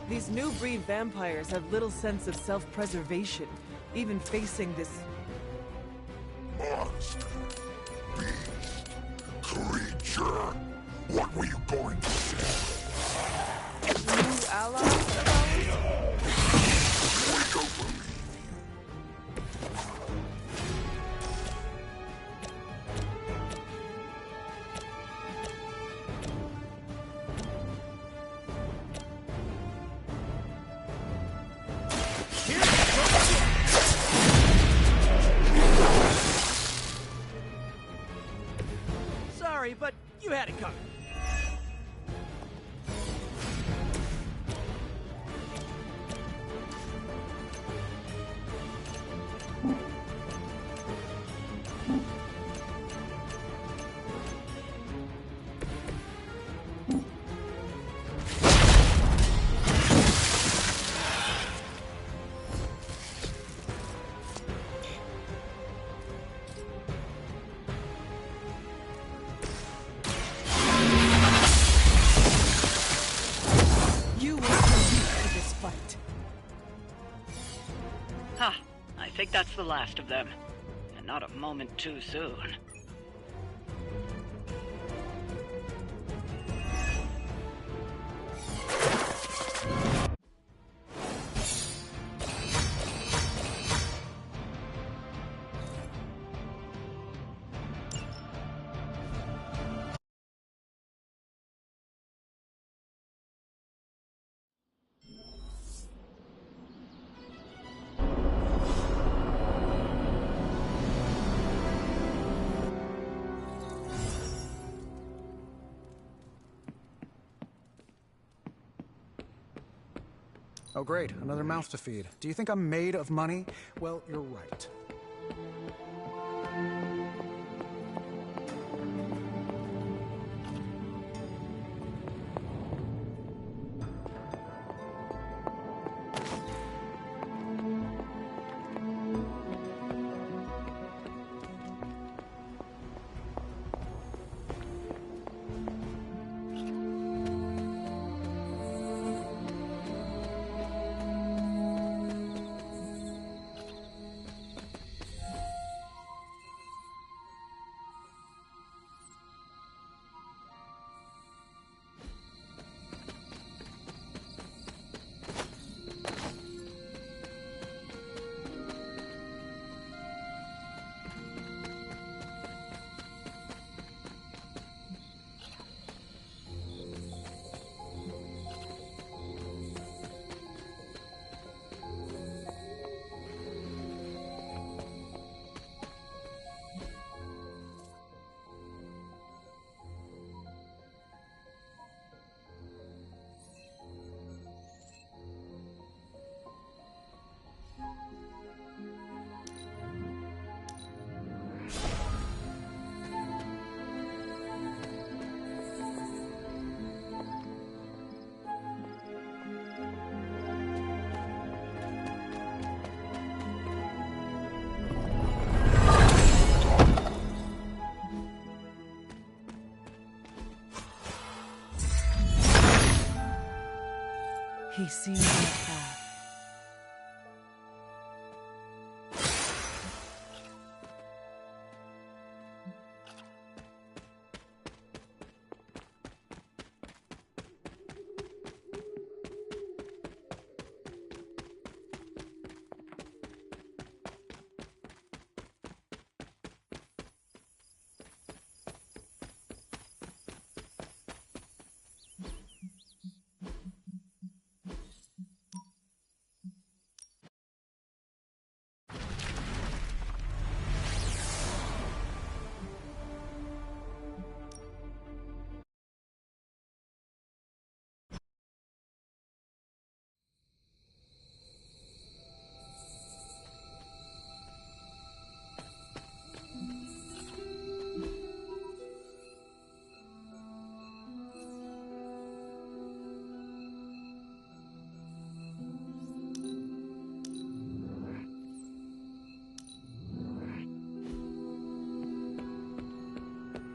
These new breed vampires have little sense of self-preservation, even facing this... Monster, beast, creature, what were you going to say? New allies of ours? We don't believe Sorry, but you had it coming. I think that's the last of them. And not a moment too soon. Oh great, another mouth to feed. Do you think I'm made of money? Well, you're right. He sees our path.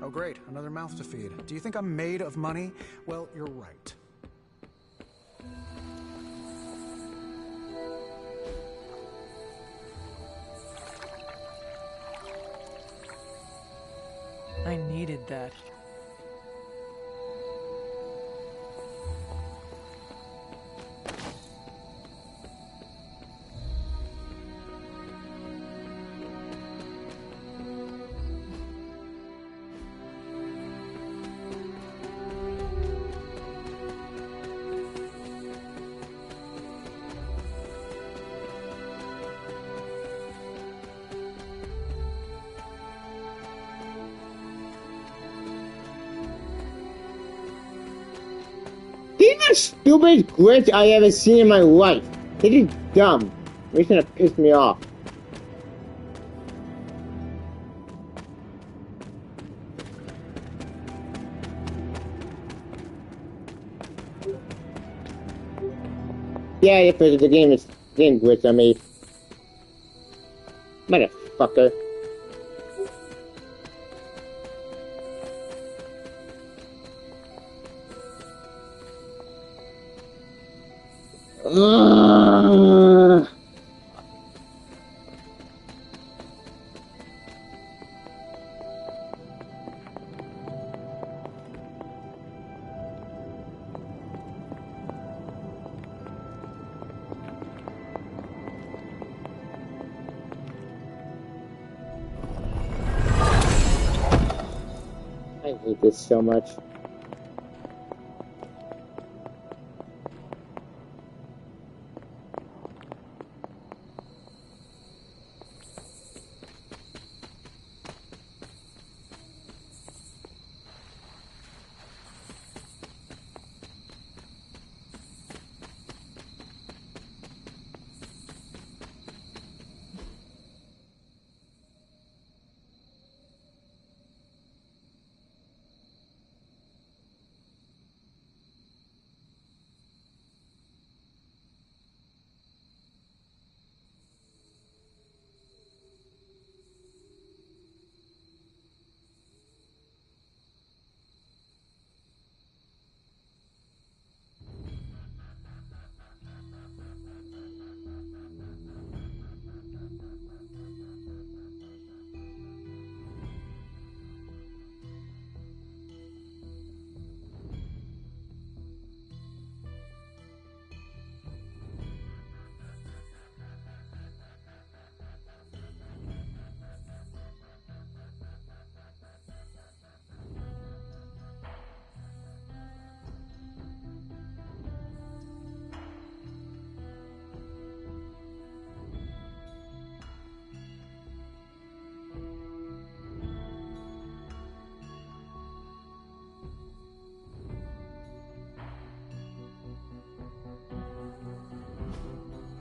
Oh great, another mouth to feed. Do you think I'm made of money? Well, you're right. I needed that. He's the stupidest glitch I ever seen in my life. It is dumb. It's gonna piss me off. Yeah, if the game is game glitch, I mean. Motherfucker. Ugh. I hate this so much.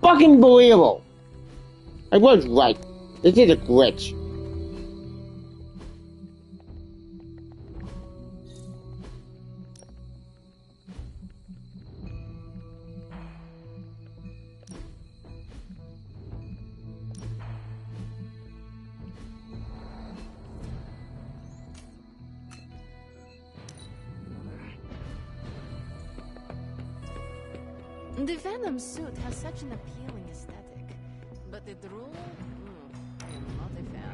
Fucking believable. I was right. This is a glitch. The Venom suit has such an appealing aesthetic, but the drool? I am not a fan.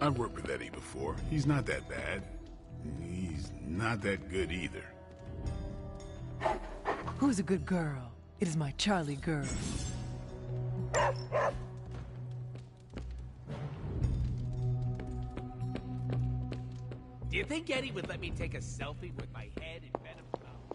I've worked with Eddie before. He's not that bad. He's not that good either. Who's a good girl? It is my Charlie girl. Do you think Eddie would let me take a selfie with my head in Venom's mouth?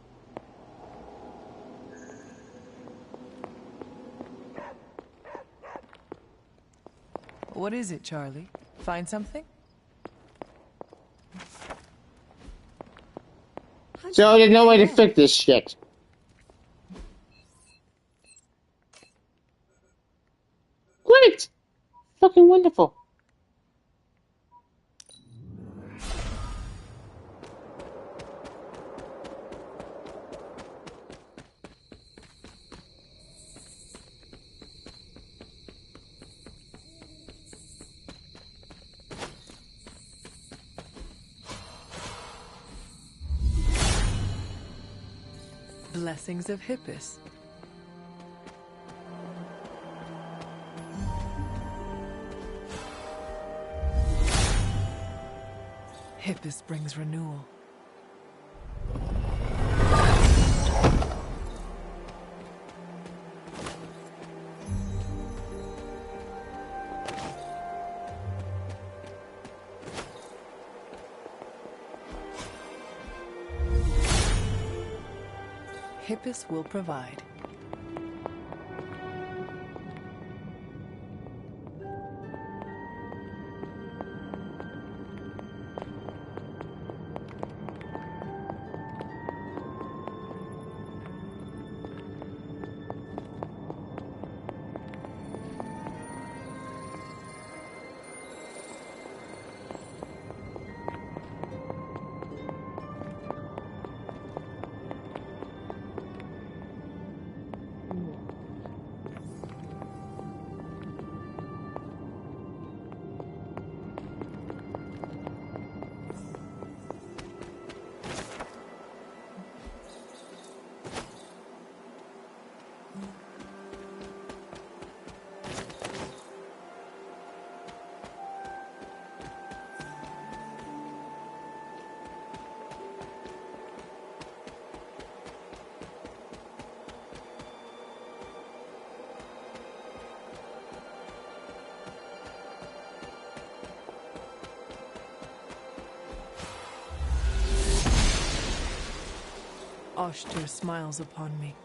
What is it, Charlie? Find something? So there's no way to fix this shit. Great! Fucking wonderful. Blessings of Hippus. Hippus brings renewal. Hippus will provide. Oshtur smiles upon me.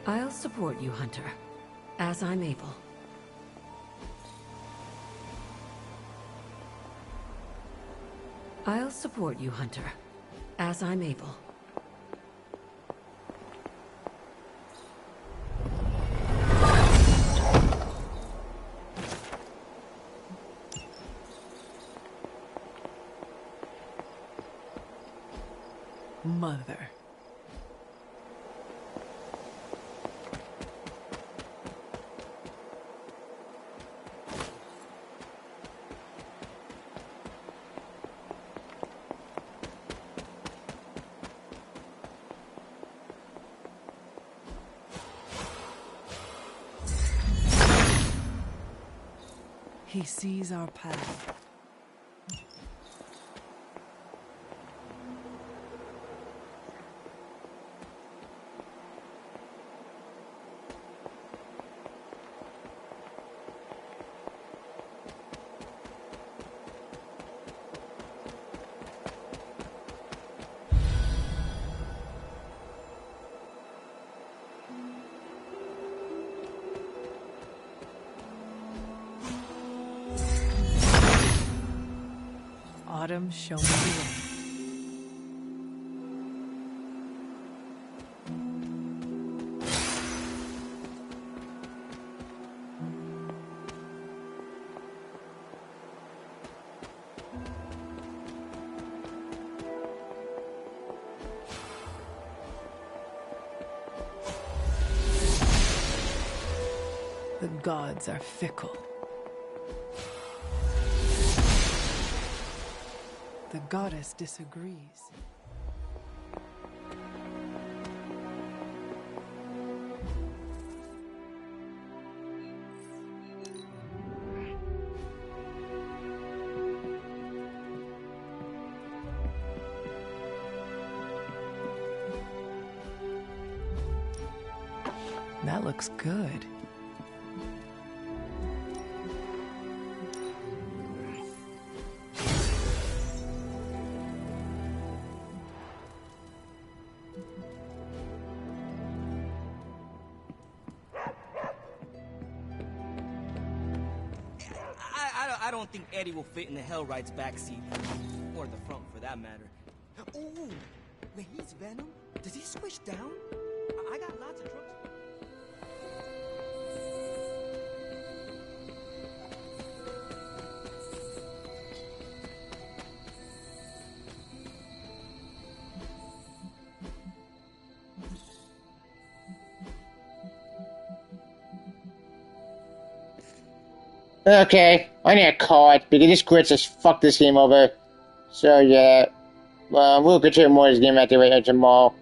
I'll support you, Hunter, as I'm able. I'll support you, Hunter, as I'm able. Mother. He sees our path. Adam, show me the way. The gods are fickle. The goddess disagrees. That looks good. I don't think Eddie will fit in the Hellright's backseat. Or the front, for that matter. Ooh, when he's Venom, does he squish down? I got lots of trucks. Okay, I need a card because this Grits has fucked this game over. So yeah, we'll continue more of this game after tomorrow.